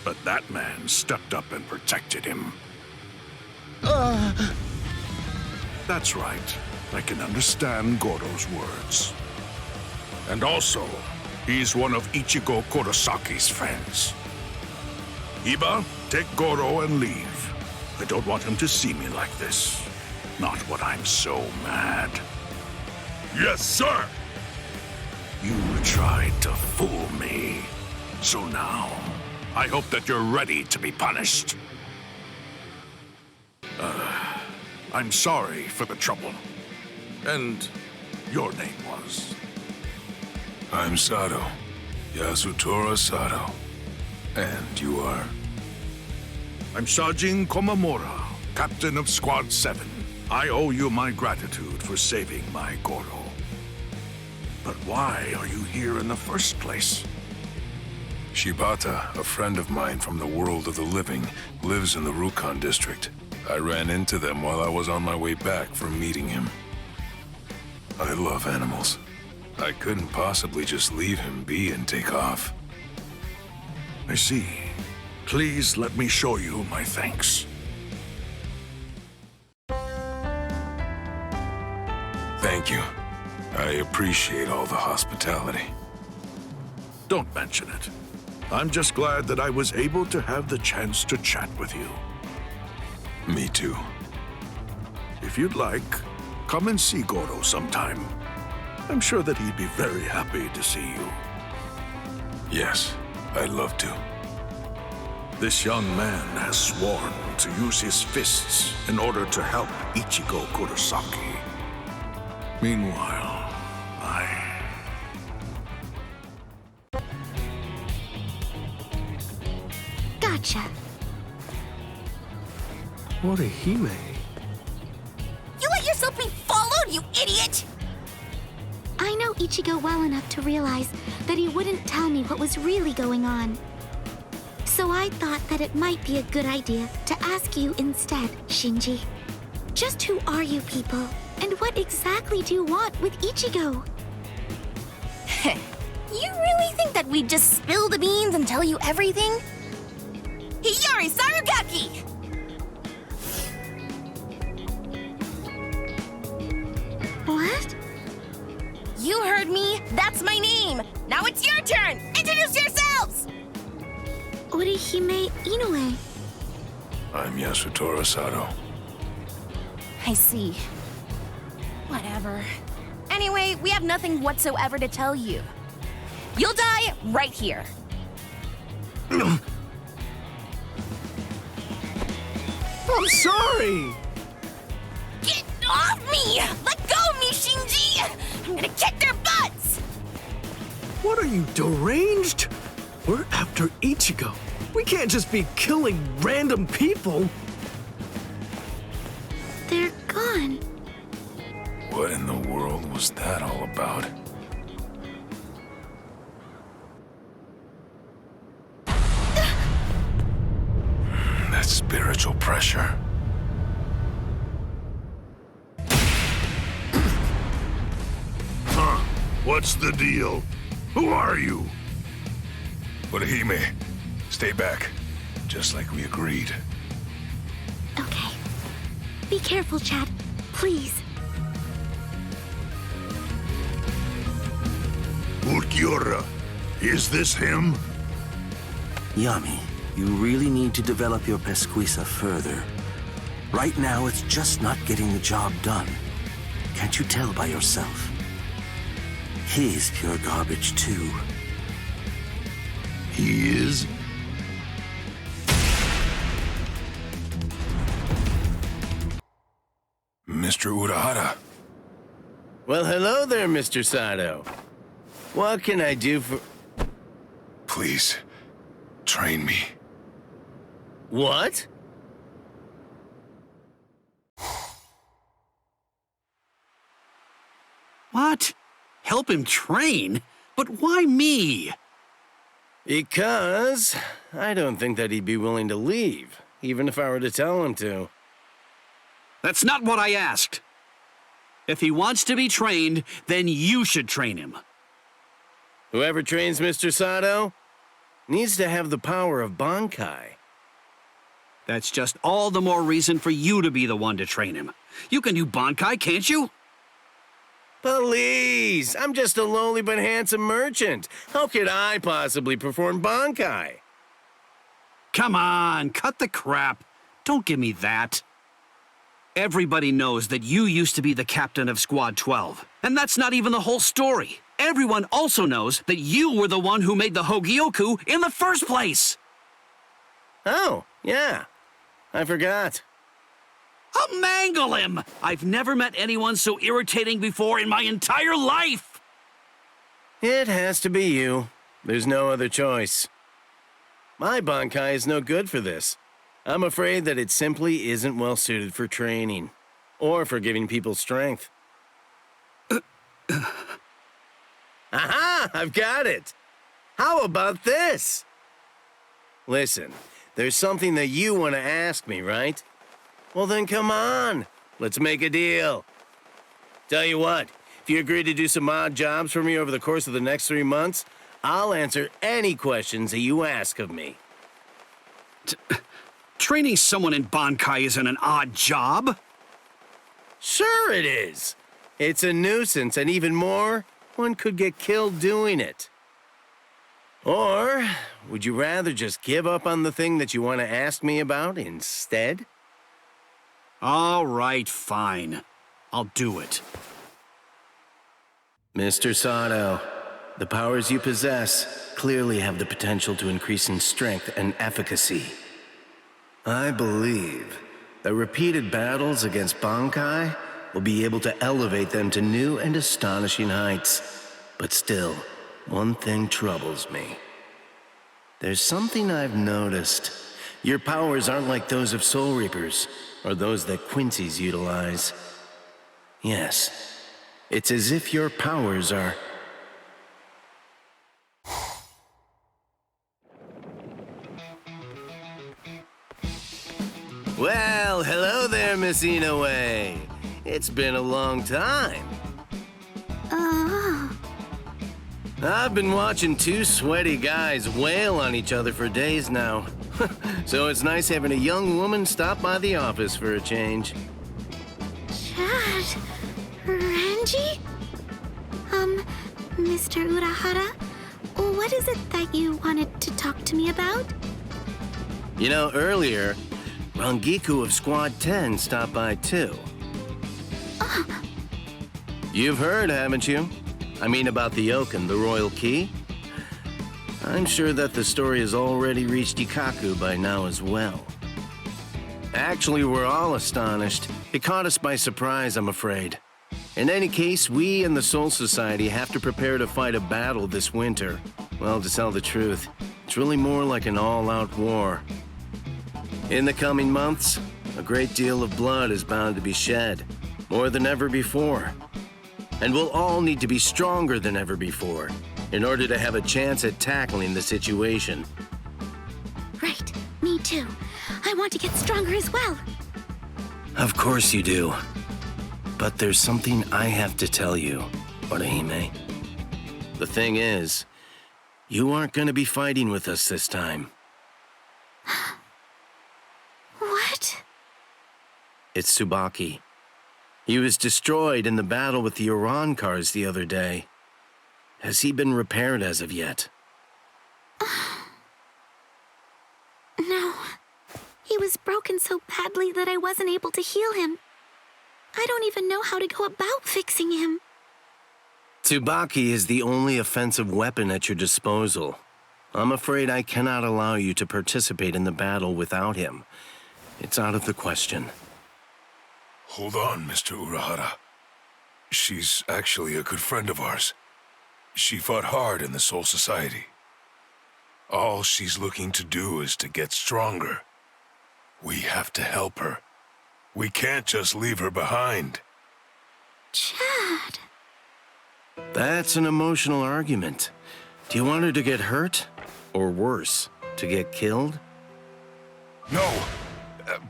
But that man stepped up and protected him. That's right. I can understand Goro's words. And also, he's one of Ichigo Kurosaki's friends. Iba, take Goro and leave. I don't want him to see me like this. Not when I'm so mad. Yes, sir! You tried to fool me. So now, I hope that you're ready to be punished. I'm sorry for the trouble. And your name was? I'm Sado. Yasutora Sado. And you are? I'm Sajin Komamura, captain of Squad 7. I owe you my gratitude for saving my Goro. But why are you here in the first place? Shibata, a friend of mine from the world of the living, lives in the Rukon district. I ran into them while I was on my way back from meeting him. I love animals. I couldn't possibly just leave him be and take off. I see. Please let me show you my thanks. Thank you. I appreciate all the hospitality. Don't mention it. I'm just glad that I was able to have the chance to chat with you. Me too. If you'd like, come and see Goro sometime. I'm sure that he'd be very happy to see you. Yes, I'd love to. This young man has sworn to use his fists in order to help Ichigo Kurosaki. Meanwhile, Gotcha. Orihime. You let yourself be followed, you idiot! I know Ichigo well enough to realize that he wouldn't tell me what was really going on. So I thought that it might be a good idea to ask you instead, Shinji. Just who are you people? And what exactly do you want with Ichigo? You really think that we'd just spill the beans and tell you everything? Hiyari Sarugaki! What? That's my name. Now it's your turn. Introduce yourselves. Orihime Inoue. I'm Yasutora Sado. I see. Whatever. Anyway, we have nothing whatsoever to tell you. You'll die right here. I'm sorry! Get off me! Let go of me, Shinji! I'm gonna kick their butts! What are you, deranged? We're after Ichigo. We can't just be killing random people. They're gone. What in the world was that all about? That spiritual pressure. Huh? What's the deal? Who are you? Orihime, stay back. Just like we agreed. Okay. Be careful, Chad. Please. Ulquiorra, is this him? Yami, you really need to develop your pesquisa further. Right now, it's just not getting the job done. Can't you tell by yourself? He's pure garbage, too. He is? Mr. Urahara. Well, hello there, Mr. Sado. What can I do for... Please, train me. What? What? Help him train? But why me? Because I don't think that he'd be willing to leave, even if I were to tell him to. That's not what I asked. If he wants to be trained, then you should train him. Whoever trains Mr. Sado needs to have the power of Bankai. That's just all the more reason for you to be the one to train him. You can do Bankai, can't you? Please! I'm just a lowly but handsome merchant. How could I possibly perform Bankai? Come on, cut the crap. Don't give me that. Everybody knows that you used to be the captain of Squad 12. And that's not even the whole story. Everyone also knows that you were the one who made the Hogyoku in the first place. Oh, yeah. I forgot. I'll mangle him! I've never met anyone so irritating before in my entire life! It has to be you. There's no other choice. My Bankai is no good for this. I'm afraid that it simply isn't well suited for training, or for giving people strength. Aha! I've got it! How about this? Listen, there's something that you want to ask me, right? Well then come on, let's make a deal. Tell you what, if you agree to do some odd jobs for me over the course of the next 3 months, I'll answer any questions that you ask of me. Training someone in Bankai isn't an odd job. Sure it is. It's a nuisance, and even more, one could get killed doing it. Or, would you rather just give up on the thing that you want to ask me about instead? All right, fine. I'll do it. Mr. Sado, the powers you possess clearly have the potential to increase in strength and efficacy. I believe that repeated battles against Bankai will be able to elevate them to new and astonishing heights. But still, one thing troubles me. There's something I've noticed. Your powers aren't like those of Soul Reapers, or those that Quincy's utilize. Yes, it's as if your powers are... Well, hello there, Miss Inoue. It's been a long time. I've been watching two sweaty guys wail on each other for days now. So it's nice having a young woman stop by the office for a change. Chad? Renji? Mr. Urahara, what is it that you wanted to talk to me about? You know, earlier, Rangiku of Squad 10 stopped by too. You've heard, haven't you? I mean about the Awaken, the royal key? I'm sure that the story has already reached Ikaku by now as well. Actually, we're all astonished. It caught us by surprise, I'm afraid. In any case, we and the Soul Society have to prepare to fight a battle this winter. Well, to tell the truth, it's really more like an all-out war. In the coming months, a great deal of blood is bound to be shed, more than ever before. And we'll all need to be stronger than ever before in order to have a chance at tackling the situation. Right, me too. I want to get stronger as well. Of course you do. But there's something I have to tell you, Orihime. The thing is, you aren't going to be fighting with us this time. What? It's Tsubaki. He was destroyed in the battle with the Arrancars the other day. Has he been repaired as of yet? No. He was broken so badly that I wasn't able to heal him. I don't even know how to go about fixing him. Tsubaki is the only offensive weapon at your disposal. I'm afraid I cannot allow you to participate in the battle without him. It's out of the question. Hold on, Mr. Urahara. She's actually a good friend of ours. She fought hard in the Soul Society. All she's looking to do is to get stronger. We have to help her. We can't just leave her behind. Chad. That's an emotional argument. Do you want her to get hurt? Or worse, to get killed? No,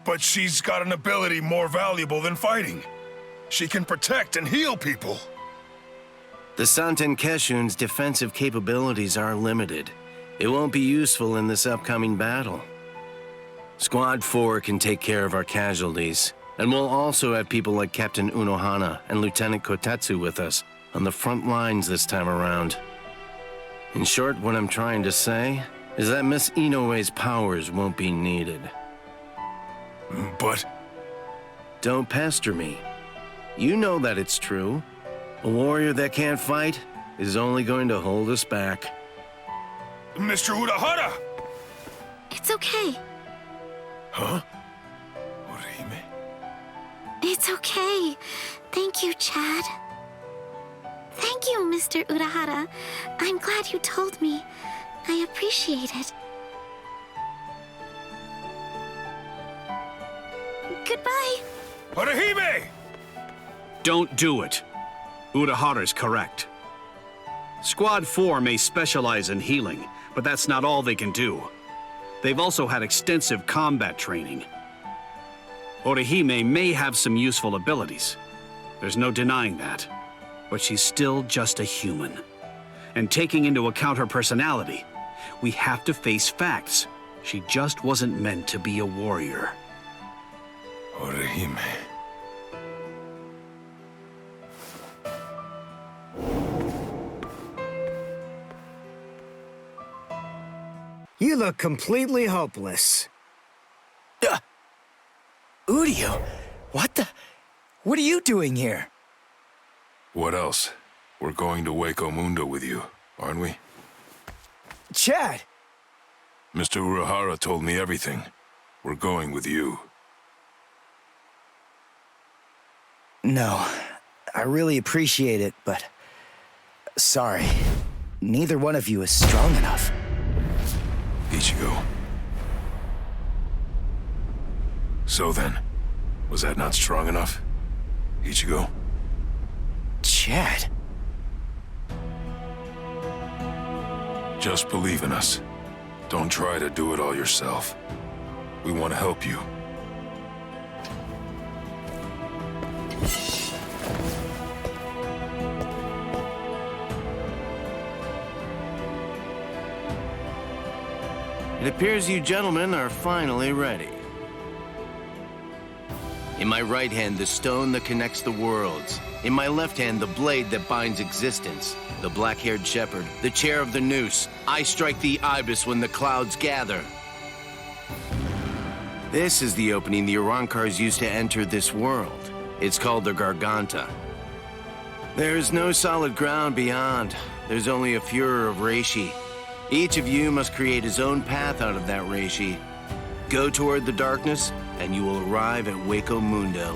but she's got an ability more valuable than fighting. She can protect and heal people. The Santen Keshun's defensive capabilities are limited. It won't be useful in this upcoming battle. Squad 4 can take care of our casualties, and we'll also have people like Captain Unohana and Lieutenant Kotetsu with us on the front lines this time around. In short, what I'm trying to say is that Miss Inoue's powers won't be needed. But... Don't pester me. You know that it's true. A warrior that can't fight is only going to hold us back. Mr. Urahara! It's okay. Huh? Orihime? It's okay. Thank you, Chad. Thank you, Mr. Urahara. I'm glad you told me. I appreciate it. Goodbye. Orihime! Don't do it. Urahara's correct. Squad 4 may specialize in healing, but that's not all they can do. They've also had extensive combat training. Orihime may have some useful abilities. There's no denying that. But she's still just a human. And taking into account her personality, we have to face facts. She just wasn't meant to be a warrior. Orihime. You look completely hopeless. Udio, what are you doing here? What else? We're going to Waco Mundo with you, aren't we? Chad! Mr. Urahara told me everything. We're going with you. No, I really appreciate it, but... sorry. Neither one of you is strong enough. Ichigo. So then, was that not strong enough? Ichigo? Chad. Just believe in us. Don't try to do it all yourself. We want to help you. It appears you gentlemen are finally ready. In my right hand, the stone that connects the worlds. In my left hand, the blade that binds existence. The black-haired shepherd, the chair of the noose. I strike the ibis when the clouds gather. This is the opening the Arrancars used to enter this world. It's called the Garganta. There is no solid ground beyond. There's only a furor of reishi. Each of you must create his own path out of that reishi. Go toward the darkness, and you will arrive at Waco Mundo.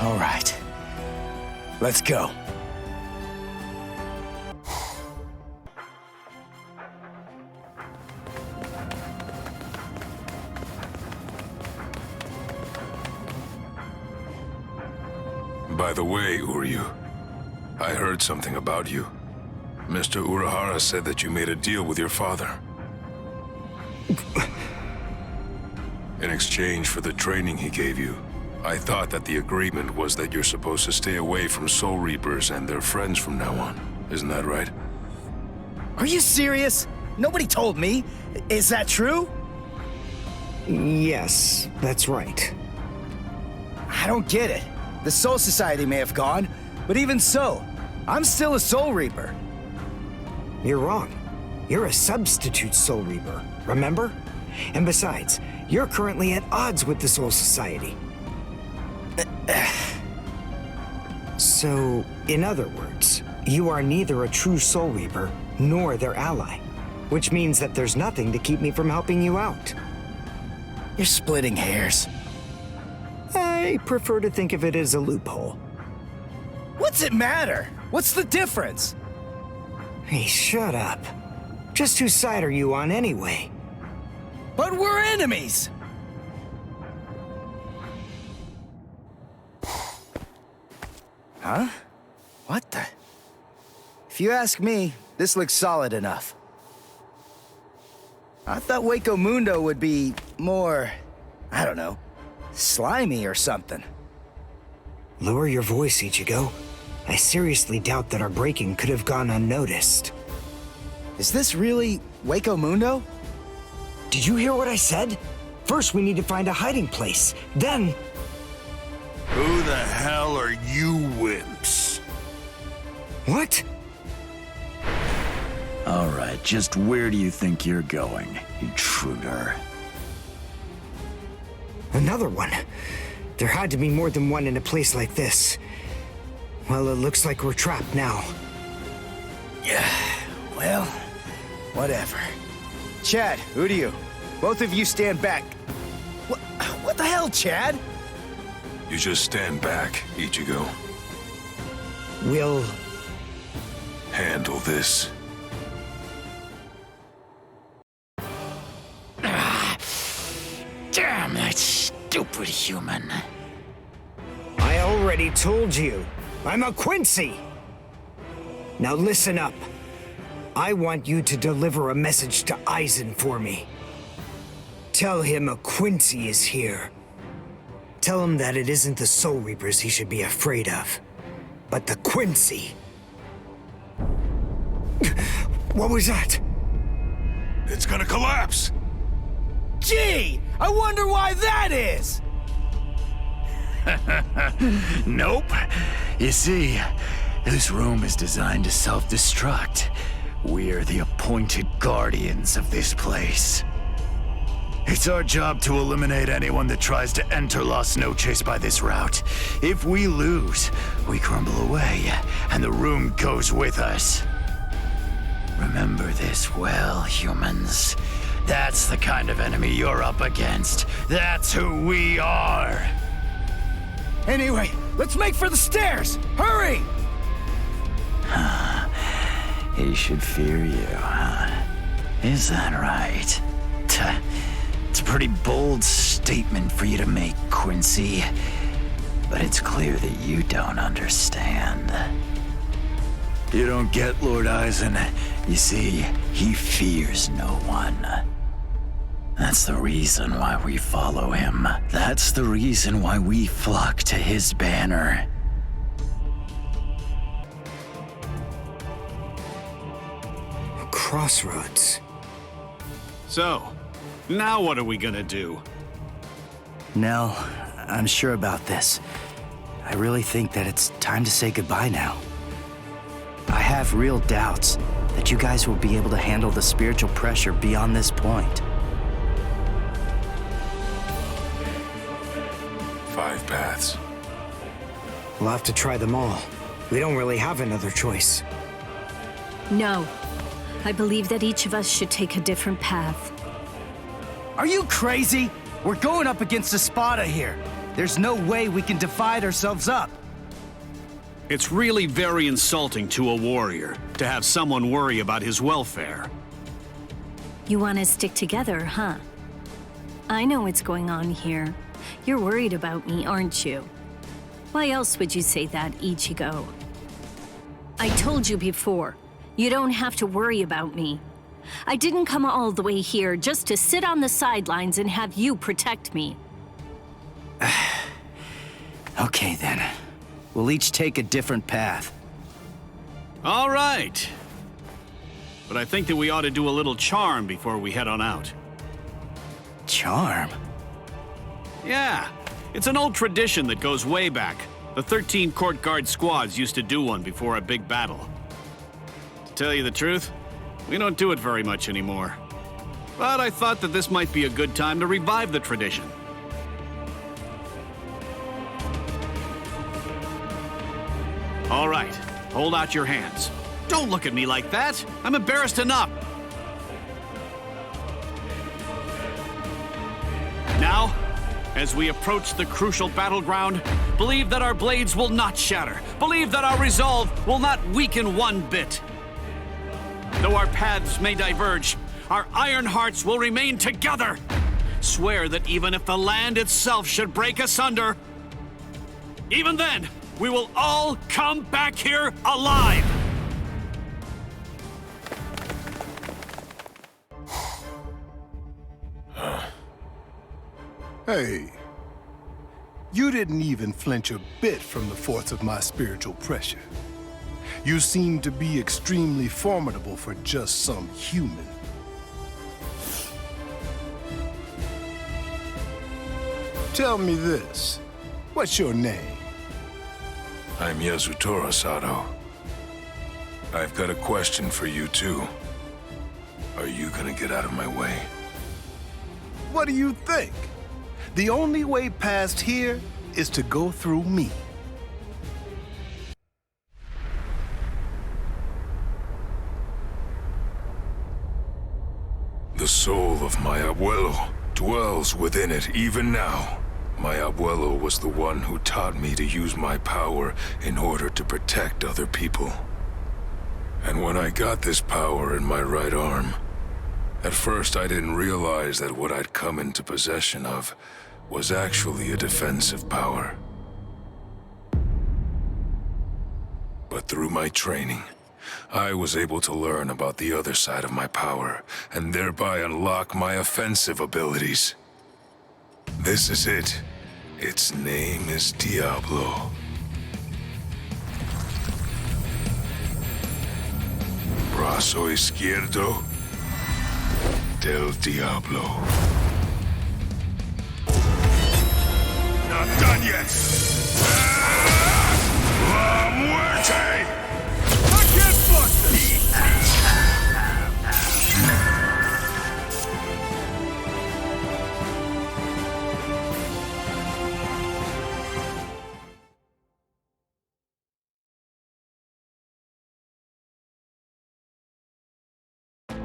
All right. Let's go. By the way, Uryu, I heard something about you. Mr. Urahara said that you made a deal with your father. In exchange for the training he gave you, I thought that the agreement was that you're supposed to stay away from Soul Reapers and their friends from now on. Isn't that right? Are you serious? Nobody told me. Is that true? Yes, that's right. I don't get it. The Soul Society may have gone, but even so, I'm still a Soul Reaper. You're wrong. You're a substitute Soul Reaper, remember? And besides, you're currently at odds with the Soul Society. So, in other words, you are neither a true Soul Reaper nor their ally, which means that there's nothing to keep me from helping you out. You're splitting hairs. I prefer to think of it as a loophole. What's it matter? What's the difference? Hey, shut up. Just whose side are you on anyway? But we're enemies! Huh? What the? If you ask me, this looks solid enough. I thought Waco Mundo would be more, I don't know, slimy or something. Lower your voice, Ichigo. I seriously doubt that our break-in could have gone unnoticed. Is this really Waco Mundo? Did you hear what I said? First, we need to find a hiding place. Then... Who the hell are you wimps? What? All right, just where do you think you're going, intruder? Another one. There had to be more than one in a place like this. Well, it looks like we're trapped now. Yeah, well, whatever. Chad, Uryu, both of you stand back. What the hell, Chad? You just stand back, Ichigo. We'll... handle this. Damn that stupid human. I already told you. I'm a Quincy! Now listen up. I want you to deliver a message to Aizen for me. Tell him a Quincy is here. Tell him that it isn't the Soul Reapers he should be afraid of, but the Quincy. What was that? It's gonna collapse! Gee! I wonder why that is! Nope. You see, this room is designed to self-destruct. We're the appointed guardians of this place. It's our job to eliminate anyone that tries to enter Las Noches by this route. If we lose, we crumble away, and the room goes with us. Remember this well, humans. That's the kind of enemy you're up against. That's who we are. Anyway, let's make for the stairs! Hurry! He should fear you, huh? Is that right? It's a pretty bold statement for you to make, Quincy. But it's clear that you don't understand. You don't get Lord Aizen. You see, he fears no one. That's the reason why we follow him. That's the reason why we flock to his banner. Crossroads. So, Now what are we gonna do? Nell, I'm sure about this. I really think that it's time to say goodbye now. I have real doubts that you guys will be able to handle the spiritual pressure beyond this point. 5 paths. We'll have to try them all. We don't really have another choice. No. I believe that each of us should take a different path. Are you crazy? We're going up against Espada here. There's no way we can divide ourselves up. It's really very insulting to a warrior to have someone worry about his welfare. You want to stick together, huh? I know what's going on here. You're worried about me, aren't you? Why else would you say that, Ichigo? I told you before, you don't have to worry about me. I didn't come all the way here just to sit on the sidelines and have you protect me. Okay then. We'll each take a different path. All right. But I think that we ought to do a little charm before we head on out. Charm? Yeah, it's an old tradition that goes way back. The 13 court guard squads used to do one before a big battle. To tell you the truth, we don't do it very much anymore. But I thought that this might be a good time to revive the tradition. All right, hold out your hands. Don't look at me like that. I'm embarrassed enough. Now, as we approach the crucial battleground, believe that our blades will not shatter. Believe that our resolve will not weaken one bit. Though our paths may diverge, our iron hearts will remain together. Swear that even if the land itself should break asunder, even then, we will all come back here alive. Hey, you didn't even flinch a bit from the force of my spiritual pressure. You seem to be extremely formidable for just some human. Tell me this, what's your name? I'm Yasutora, Sado. I've got a question for you, too. Are you gonna get out of my way? What do you think? The only way past here is to go through me. The soul of my abuelo dwells within it even now. My abuelo was the one who taught me to use my power in order to protect other people. And when I got this power in my right arm, at first I didn't realize that what I'd come into possession of was actually a defensive power. But through my training, I was able to learn about the other side of my power, and thereby unlock my offensive abilities. This is it. Its name is Diablo. Brazo izquierdo del Diablo. Not done yet! La muerte! I can't block this!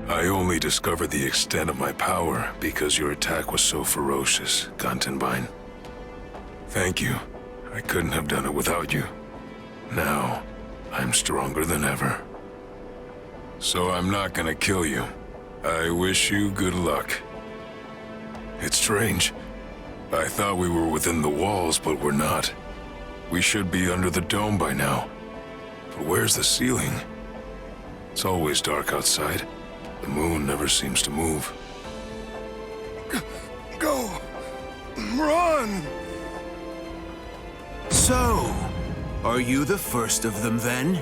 I only discovered the extent of my power because your attack was so ferocious, Gantenbein. Thank you. I couldn't have done it without you. Now, I'm stronger than ever. So I'm not gonna kill you. I wish you good luck. It's strange. I thought we were within the walls, but we're not. We should be under the dome by now. But where's the ceiling? It's always dark outside. The moon never seems to move. Go! Run! So, are you the first of them then?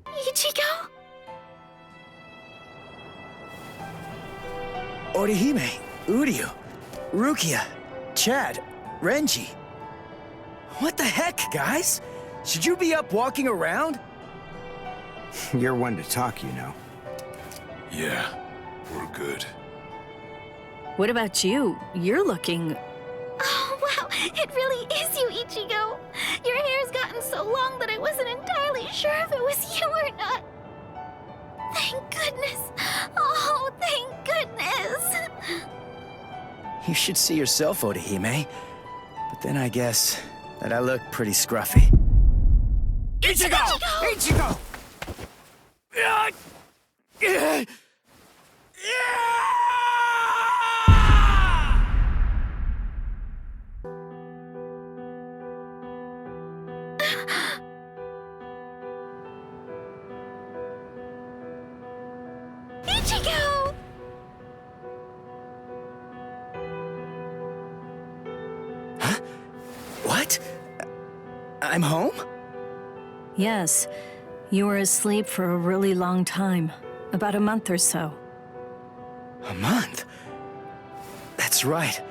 Ichigo? Orihime, Uryu, Rukia, Chad, Renji. What the heck, guys? Should you be up walking around? You're one to talk, you know. Yeah, we're good. What about you? You're looking... Oh, wow, it really is you, Ichigo. Your hair's gotten so long that I wasn't entirely sure if it was you or not. Thank goodness. Oh, thank goodness. You should see yourself, Orihime. But then I guess that I look pretty scruffy. Ichigo! Ichigo! Ichigo! Huh? What? I'm home? Yes, you were asleep for a really long time. About a month or so. A month? That's right.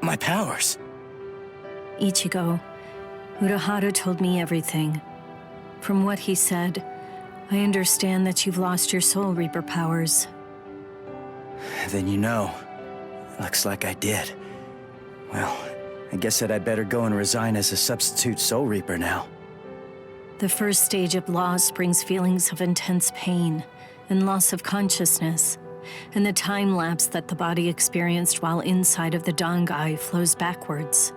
My powers. Ichigo, Urahara told me everything. From what he said, I understand that you've lost your Soul Reaper powers. Then you know. Looks like I did. Well, I guess that I'd better go and resign as a substitute Soul Reaper now. The first stage of loss brings feelings of intense pain and loss of consciousness, and the time lapse that the body experienced while inside of the Dangai flows backwards.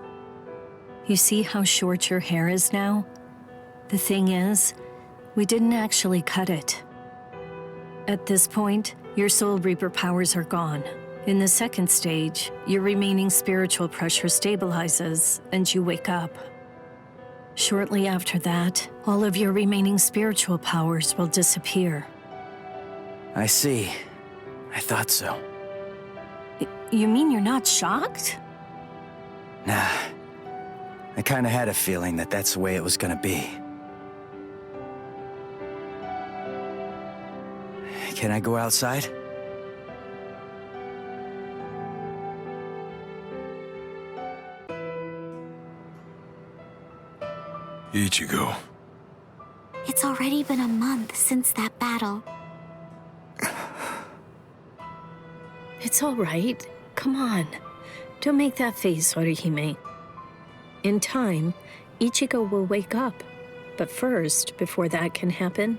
You see how short your hair is now? The thing is, we didn't actually cut it. At this point, your Soul Reaper powers are gone. In the second stage, your remaining spiritual pressure stabilizes and you wake up. Shortly after that, all of your remaining spiritual powers will disappear. I see. I thought so. You mean you're not shocked? Nah. I kinda had a feeling that that's the way it was gonna be. Can I go outside? Ichigo. It's already been a month since that battle. It's all right. Come on. Don't make that face, Orihime. In time, Ichigo will wake up. But first, before that can happen,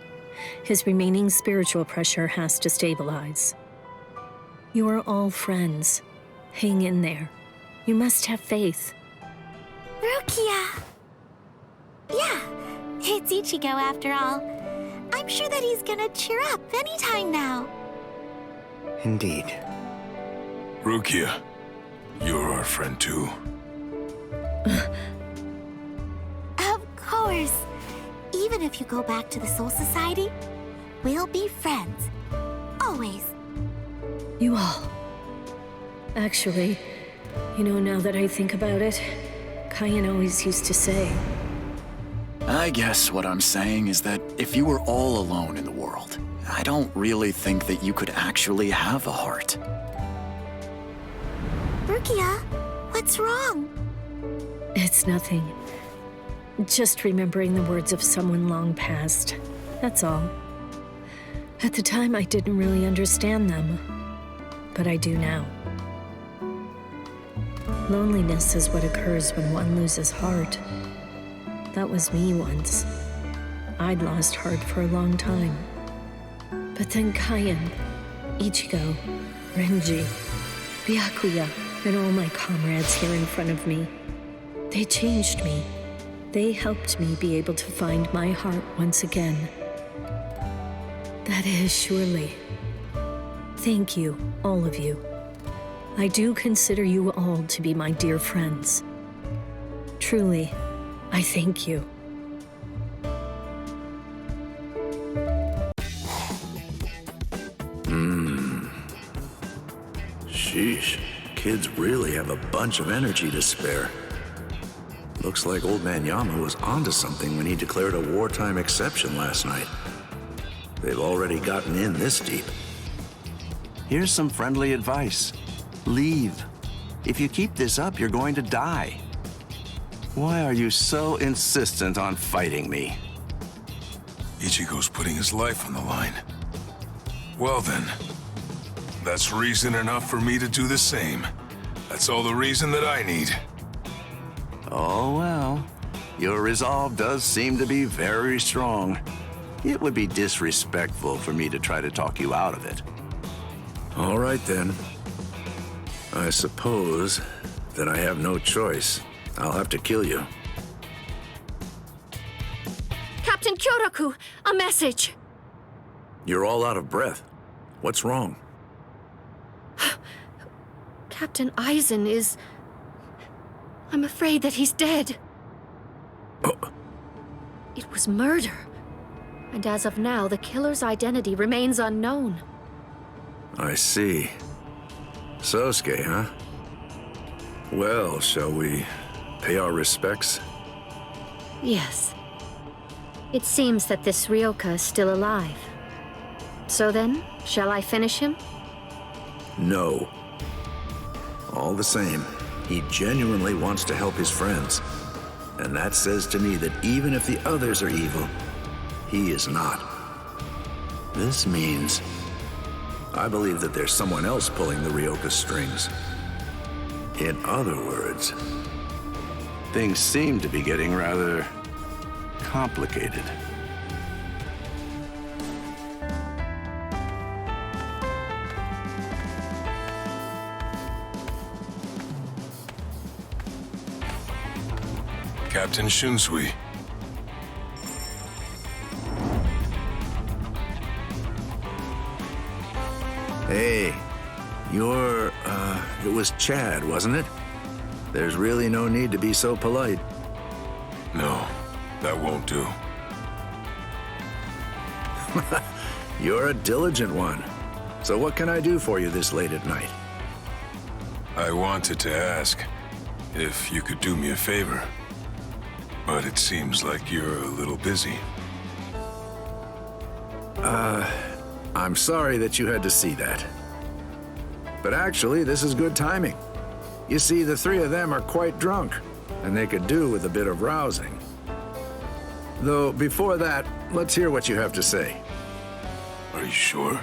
his remaining spiritual pressure has to stabilize. You are all friends. Hang in there. You must have faith. Rukia! Yeah, it's Ichigo after all. I'm sure that he's gonna cheer up anytime now. Indeed. Rukia, you're our friend too. Of course. Even if you go back to the Soul Society, we'll be friends. Always. You all. Actually, you know, now that I think about it, Kaien always used to say... I guess what I'm saying is that if you were all alone in the world, I don't really think that you could actually have a heart. Rukia, what's wrong? It's nothing. Just remembering the words of someone long past. That's all. At the time, I didn't really understand them, but I do now. Loneliness is what occurs when one loses heart. That was me once. I'd lost heart for a long time. But then Kaien, Ichigo, Renji, Byakuya, and all my comrades here in front of me. They changed me. They helped me be able to find my heart once again. That is surely. Thank you, all of you. I do consider you all to be my dear friends. Truly, I thank you. Sheesh. Kids really have a bunch of energy to spare. Looks like Old Man Yama was onto something when he declared a wartime exception last night. They've already gotten in this deep. Here's some friendly advice. Leave. If you keep this up, you're going to die. Why are you so insistent on fighting me? Ichigo's putting his life on the line. Well then, that's reason enough for me to do the same. That's all the reason that I need. Oh well, your resolve does seem to be very strong. It would be disrespectful for me to try to talk you out of it. All right then. I suppose that I have no choice. I'll have to kill you. Captain Kyoraku, a message! You're all out of breath. What's wrong? Captain Aizen is... I'm afraid that he's dead. Oh. It was murder. And as of now, the killer's identity remains unknown. I see. Sosuke, huh? Well, shall we pay our respects? Yes. It seems that this Ryoka is still alive. So then, shall I finish him? No. All the same, he genuinely wants to help his friends. And that says to me that even if the others are evil, he is not. This means I believe that there's someone else pulling the Ryoka strings. In other words, Things seem to be getting rather complicated. Captain Shunsui. Hey, it was Chad, wasn't it? There's really no need to be so polite. No, that won't do. You're a diligent one. So what can I do for you this late at night? I wanted to ask if you could do me a favor, but it seems like you're a little busy. I'm sorry that you had to see that. But actually, this is good timing. You see, the three of them are quite drunk, and they could do with a bit of rousing. Though, before that, let's hear what you have to say. Are you sure?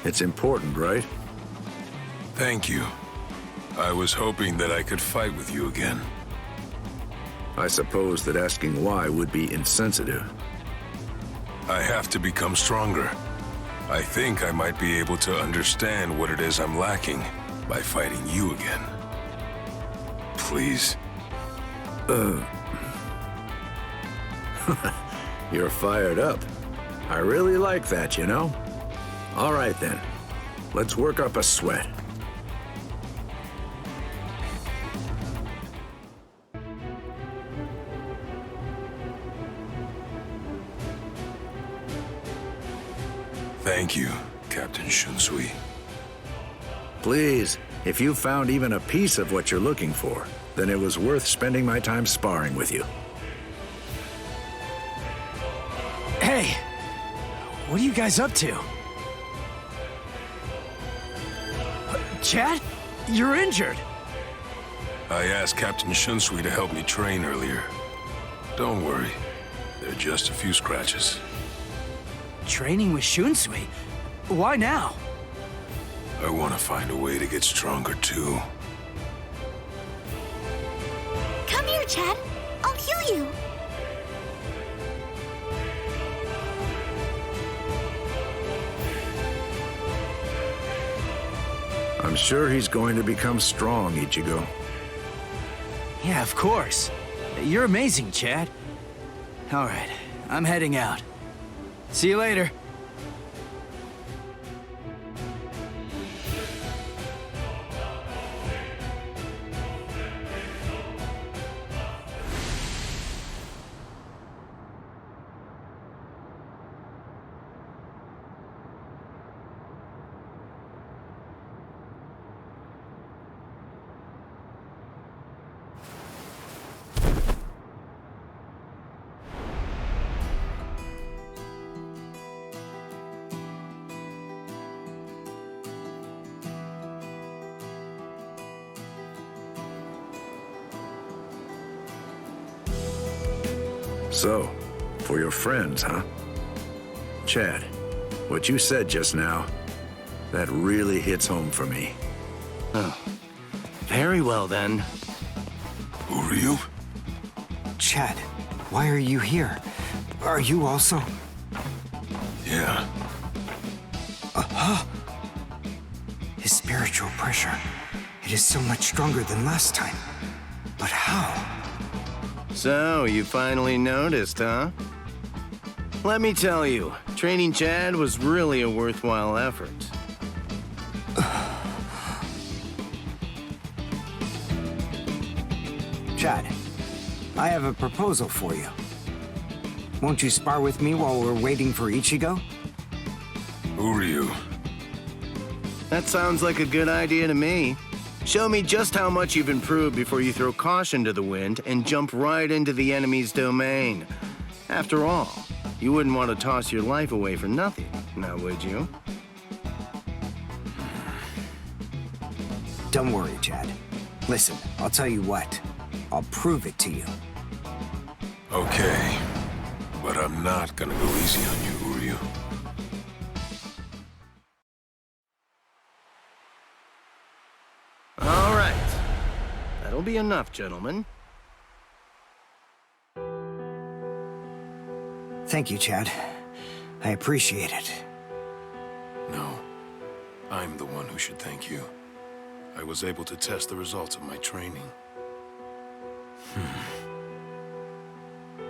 It's important, right? Thank you. I was hoping that I could fight with you again. I suppose that asking why would be insensitive. I have to become stronger. I think I might be able to understand what it is I'm lacking by fighting you again. Please. You're fired up. I really like that, you know? All right then. Let's work up a sweat. Thank you, Captain Shunsui. Please, if you found even a piece of what you're looking for, then it was worth spending my time sparring with you. Hey! What are you guys up to? Chad? You're injured! I asked Captain Shunsui to help me train earlier. Don't worry, they're just a few scratches. Training with Shunsui? Why now? I want to find a way to get stronger too. Come here, Chad. I'll heal you. I'm sure he's going to become strong, Ichigo. Yeah, of course. You're amazing, Chad. All right, I'm heading out. See you later. So, for your friends, huh? Chad, what you said just now, that really hits home for me. Oh. Very well, then. Who are you? Chad, why are you here? Are you also? Yeah. His spiritual pressure. It is so much stronger than last time. But how? So, you finally noticed, huh? Let me tell you, training Chad was really a worthwhile effort. Chad, I have a proposal for you. Won't you spar with me while we're waiting for Ichigo? Who are you? That sounds like a good idea to me. Show me just how much you've improved before you throw caution to the wind and jump right into the enemy's domain. After all, you wouldn't want to toss your life away for nothing, now would you? Don't worry, Chad. Listen, I'll tell you what. I'll prove it to you. Okay. But I'm not gonna go easy on you, Uryu. All right. That'll be enough, gentlemen. Thank you, Chad. I appreciate it. No. I'm the one who should thank you. I was able to test the results of my training.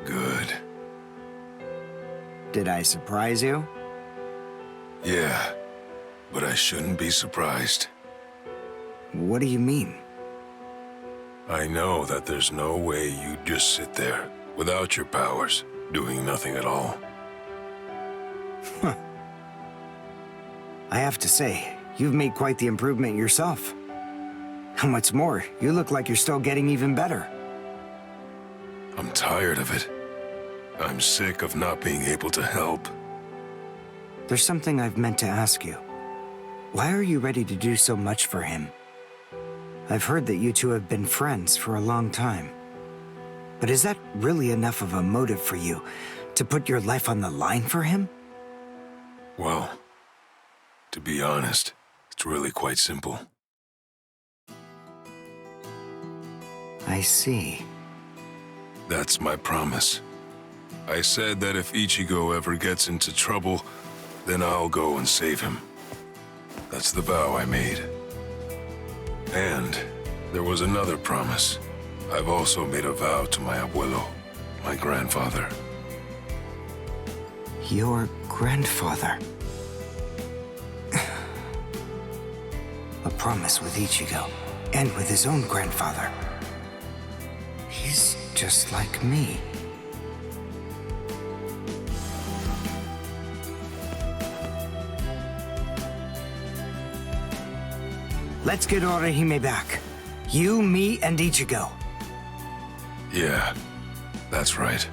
Good. Did I surprise you? Yeah, but I shouldn't be surprised. What do you mean? I know that there's no way you'd just sit there, without your powers, doing nothing at all. Huh. I have to say, you've made quite the improvement yourself. And what's more, you look like you're still getting even better. I'm tired of it. I'm sick of not being able to help. There's something I've meant to ask you. Why are you ready to do so much for him? I've heard that you two have been friends for a long time. But is that really enough of a motive for you to put your life on the line for him? Well, to be honest, it's really quite simple. I see. That's my promise. I said that if Ichigo ever gets into trouble, then I'll go and save him. That's the vow I made. And there was another promise. I've also made a vow to my abuelo, my grandfather. Your grandfather? A promise with Ichigo, and with his own grandfather. He's just like me. Let's get Orihime back. You, me, and Ichigo. Yeah, that's right.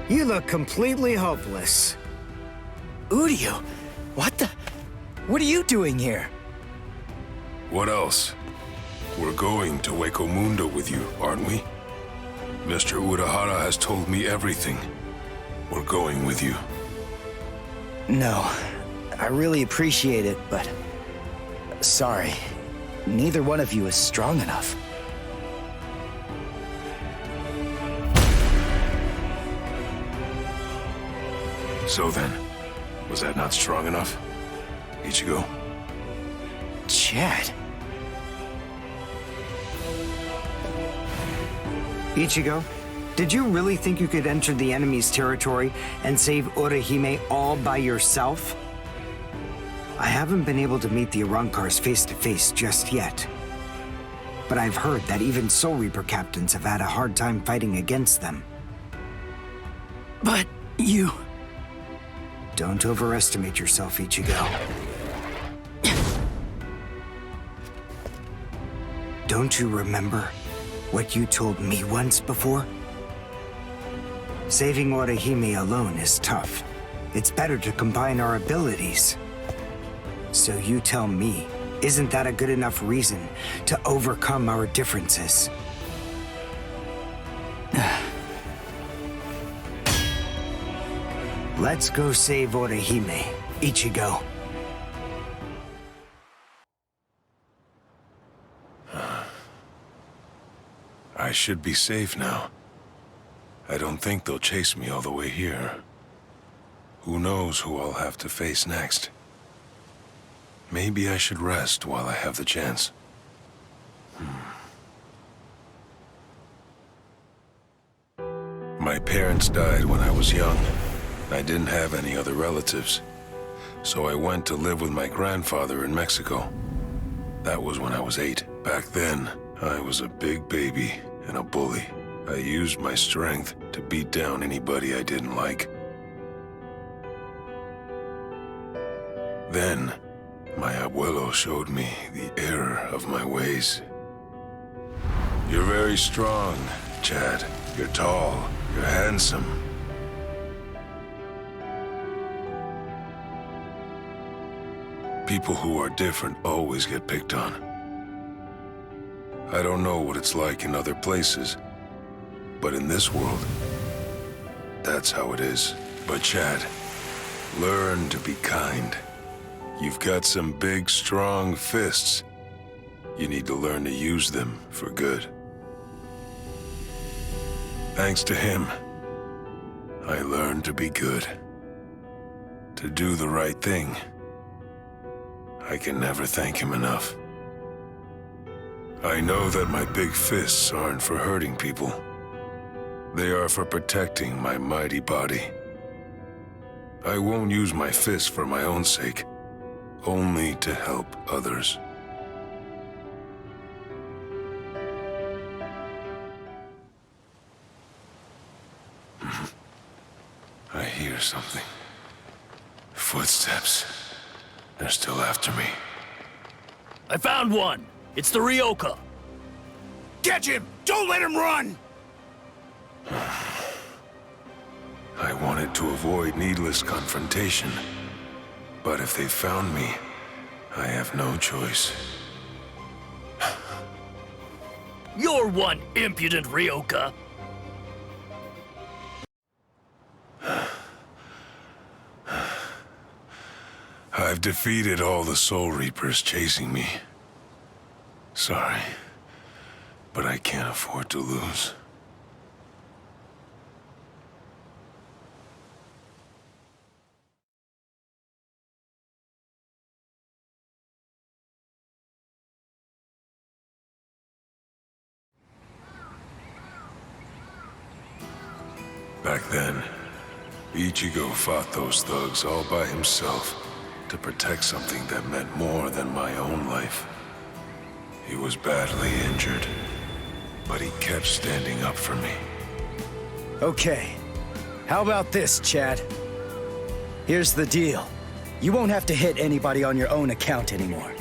You look completely hopeless. Uryu, what the? What are you doing here? What else? We're going to Wako Mundo with you, aren't we? Mr. Urahara has told me everything. We're going with you. No, I really appreciate it, but... sorry. Neither one of you is strong enough. So then, was that not strong enough? Ichigo? Chad. Ichigo, did you really think you could enter the enemy's territory and save Orihime all by yourself? I haven't been able to meet the Arrancars face-to-face just yet. But I've heard that even Soul Reaper captains have had a hard time fighting against them. But you... Don't overestimate yourself, Ichigo. Don't you remember what you told me once before? Saving Orihime alone is tough, It's better to combine our abilities. So you tell me, isn't that a good enough reason to overcome our differences? Let's go save Orihime, Ichigo. I should be safe now. I don't think they'll chase me all the way here. Who knows who I'll have to face next? Maybe I should rest while I have the chance. My parents died when I was young. I didn't have any other relatives, so I went to live with my grandfather in Mexico. That was when I was 8. Back then, I was a big baby and a bully. I used my strength to beat down anybody I didn't like. Then, my abuelo showed me the error of my ways. You're very strong, Chad. You're tall. You're handsome. People who are different always get picked on. I don't know what it's like in other places, but in this world, that's how it is. But Chad, learn to be kind. You've got some big, strong fists. You need to learn to use them for good. Thanks to him, I learned to be good. To do the right thing. I can never thank him enough. I know that my big fists aren't for hurting people. They are for protecting my mighty body. I won't use my fists for my own sake, only to help others. I hear something. Footsteps. They're still after me. I found one! It's the Ryoka! Catch him! Don't let him run! I wanted to avoid needless confrontation, but if they found me, I have no choice. You're one impudent Ryoka! I've defeated all the Soul Reapers chasing me. Sorry, but I can't afford to lose. Back then, Ichigo fought those thugs all by himself to protect something that meant more than my own life. He was badly injured, but he kept standing up for me. Okay, how about this, Chad? Here's the deal. You won't have to hit anybody on your own account anymore.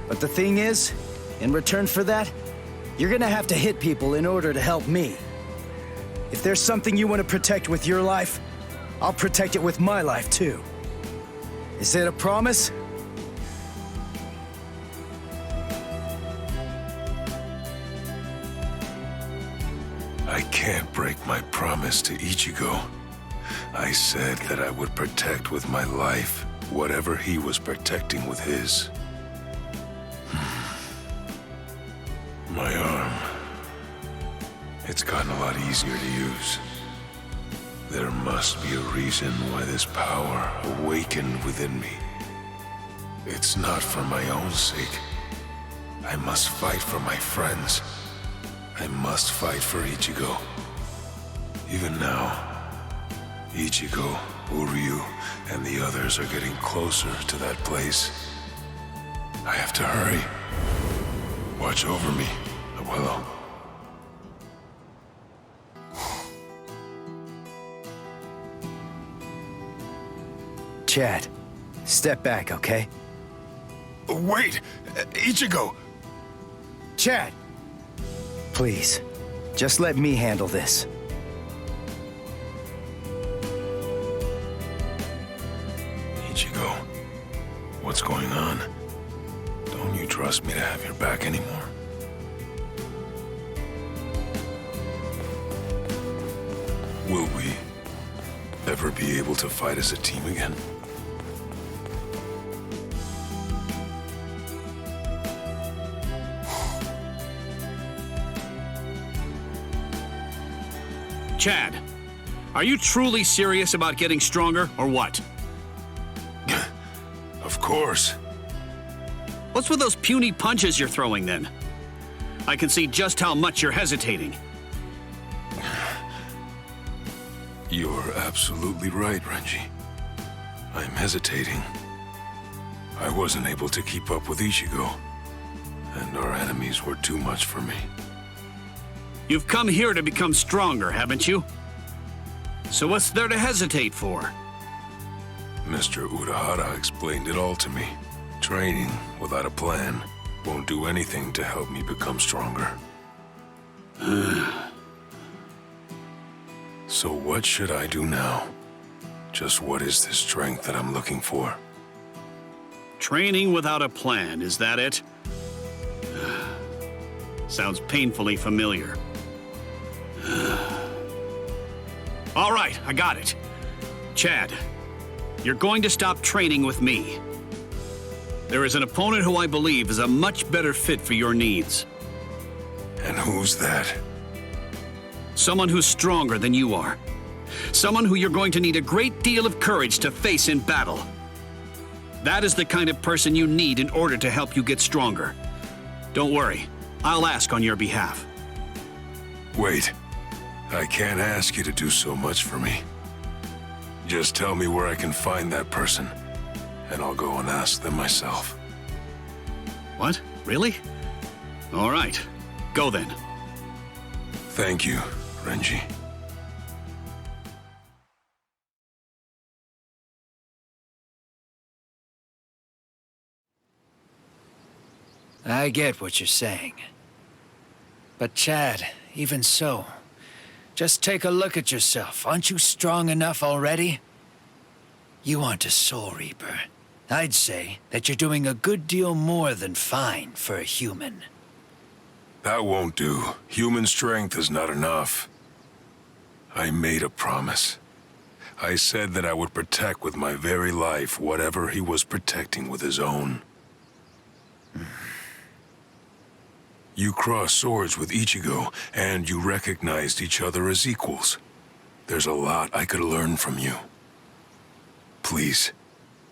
But the thing is, in return for that, you're gonna have to hit people in order to help me. If there's something you want to protect with your life, I'll protect it with my life too. Is it a promise? I can't break my promise to Ichigo. I said that I would protect with my life whatever he was protecting with his. My arm. It's gotten a lot easier to use. There must be a reason why this power awakened within me. It's not for my own sake. I must fight for my friends. I must fight for Ichigo. Even now, Ichigo, Uryu, and the others are getting closer to that place. I have to hurry. Watch over me, abuelo. Chad, step back, okay? Wait! Ichigo! Chad! Please, just let me handle this. what's going on. Don't you trust me to have your back anymore? Will we ever be able to fight as a team again? Chad, are you truly serious about getting stronger, or what? Of course. What's with those puny punches you're throwing, then? I can see just how much you're hesitating. You're absolutely right, Renji. I'm hesitating. I wasn't able to keep up with Ichigo, and our enemies were too much for me. You've come here to become stronger, haven't you? So what's there to hesitate for? Mr. Urahara explained it all to me. Training without a plan won't do anything to help me become stronger. So what should I do now? Just what is this strength that I'm looking for? Training without a plan, is that it? Sounds painfully familiar. All right, I got it. Chad, you're going to stop training with me. There is an opponent who I believe is a much better fit for your needs. And who's that? Someone who's stronger than you are. Someone who you're going to need a great deal of courage to face in battle. That is the kind of person you need in order to help you get stronger. Don't worry, I'll ask on your behalf. Wait, I can't ask you to do so much for me. Just tell me where I can find that person, and I'll go and ask them myself. What? Really? All right, go then. Thank you, Renji. I get what you're saying. But Chad, even so, just take a look at yourself. Aren't you strong enough already? You aren't a Soul Reaper. I'd say that you're doing a good deal more than fine for a human. That won't do. Human strength is not enough. I made a promise. I said that I would protect with my very life whatever he was protecting with his own. You crossed swords with Ichigo, and you recognized each other as equals. There's a lot I could learn from you. Please,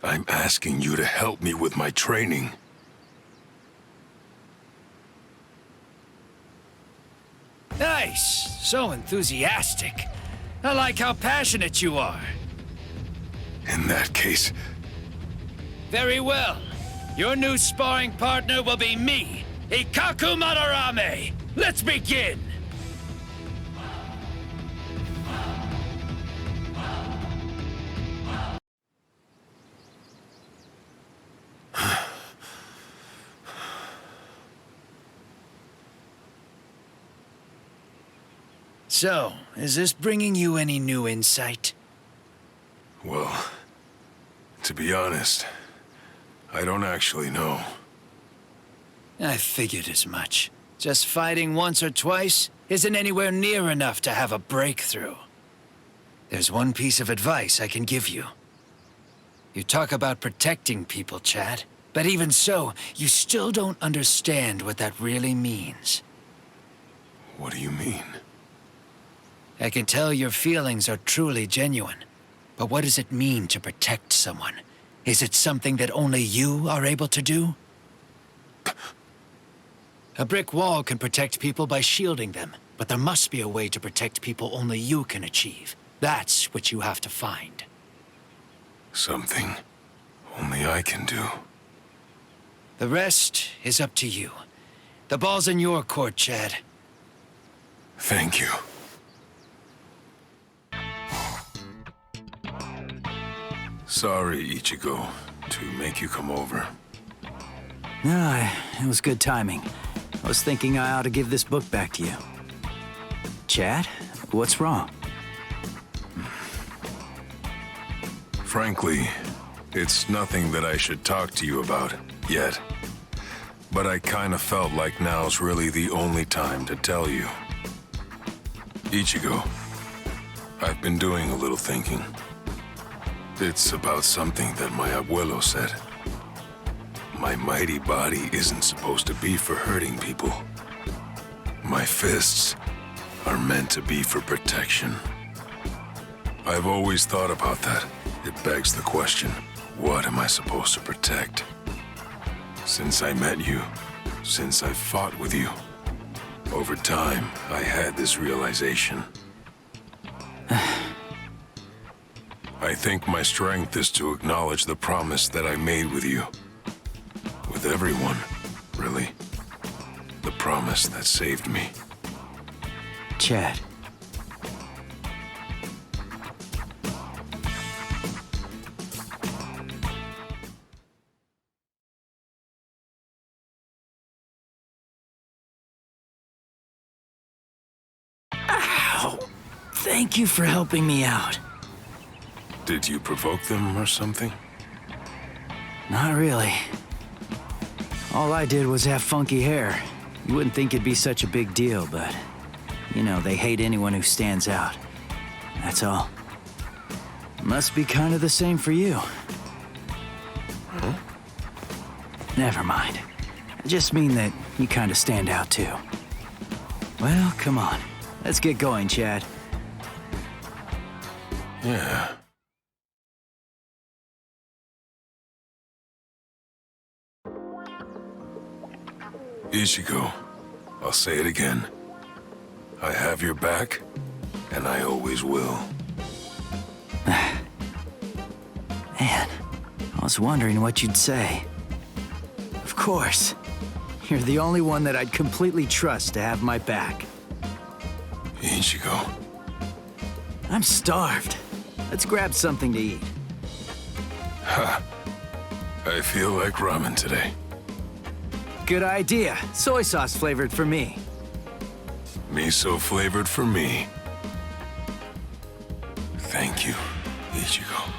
I'm asking you to help me with my training. Nice! So enthusiastic. I like how passionate you are. In that case... Very well. Your new sparring partner will be me, Ikkaku Madarame. Let's begin! So, is this bringing you any new insight? Well, to be honest, I don't actually know. I figured as much. Just fighting once or twice isn't anywhere near enough to have a breakthrough. There's one piece of advice I can give you. You talk about protecting people, Chad, but even so, you still don't understand what that really means. What do you mean? I can tell your feelings are truly genuine, but what does it mean to protect someone? Is it something that only you are able to do? A brick wall can protect people by shielding them, but there must be a way to protect people only you can achieve. That's what you have to find. Something only I can do. The rest is up to you. The ball's in your court, Chad. Thank you. Sorry, Ichigo, to make you come over. No, it was good timing. I was thinking I ought to give this book back to you. Chad, what's wrong? Frankly, It's nothing that I should talk to you about, yet. But I kinda felt like now's really the only time to tell you. Ichigo, I've been doing a little thinking. It's about something that my abuelo said. My mighty body isn't supposed to be for hurting people. My fists are meant to be for protection. I've always thought about that. It begs the question, what am I supposed to protect? Since I met you, since I fought with you, over time, I had this realization. I think my strength is to acknowledge the promise that I made with you. With everyone, really. The promise that saved me. Chad. Ow! Thank you for helping me out. Did you provoke them or something? Not really. All I did was have funky hair. You wouldn't think it'd be such a big deal, but... You know, they hate anyone who stands out. That's all. Must be kind of the same for you. Huh? Never mind. I just mean that you kind of stand out too. Well, come on. Let's get going, Chad. Yeah. Ichigo, I'll say it again. I have your back, and I always will. Man, I was wondering what you'd say. Of course. You're the only one that I'd completely trust to have my back. Ichigo. I'm starved. Let's grab something to eat. Ha. I feel like ramen today. Good idea. Soy sauce flavored for me. Miso flavored for me. Thank you, Ichigo.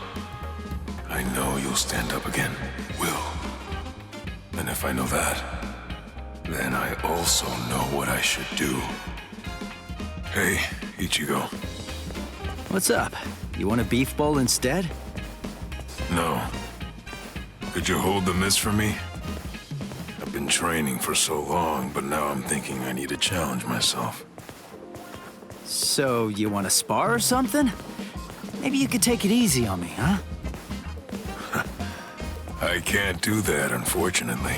I know you'll stand up again. Will. And if I know that, then I also know what I should do. Hey, Ichigo. What's up? You want a beef bowl instead? No. Could you hold the mist for me? I've been training for so long, but now I'm thinking I need to challenge myself. So, you want to spar or something? Maybe you could take it easy on me, huh? I can't do that, unfortunately.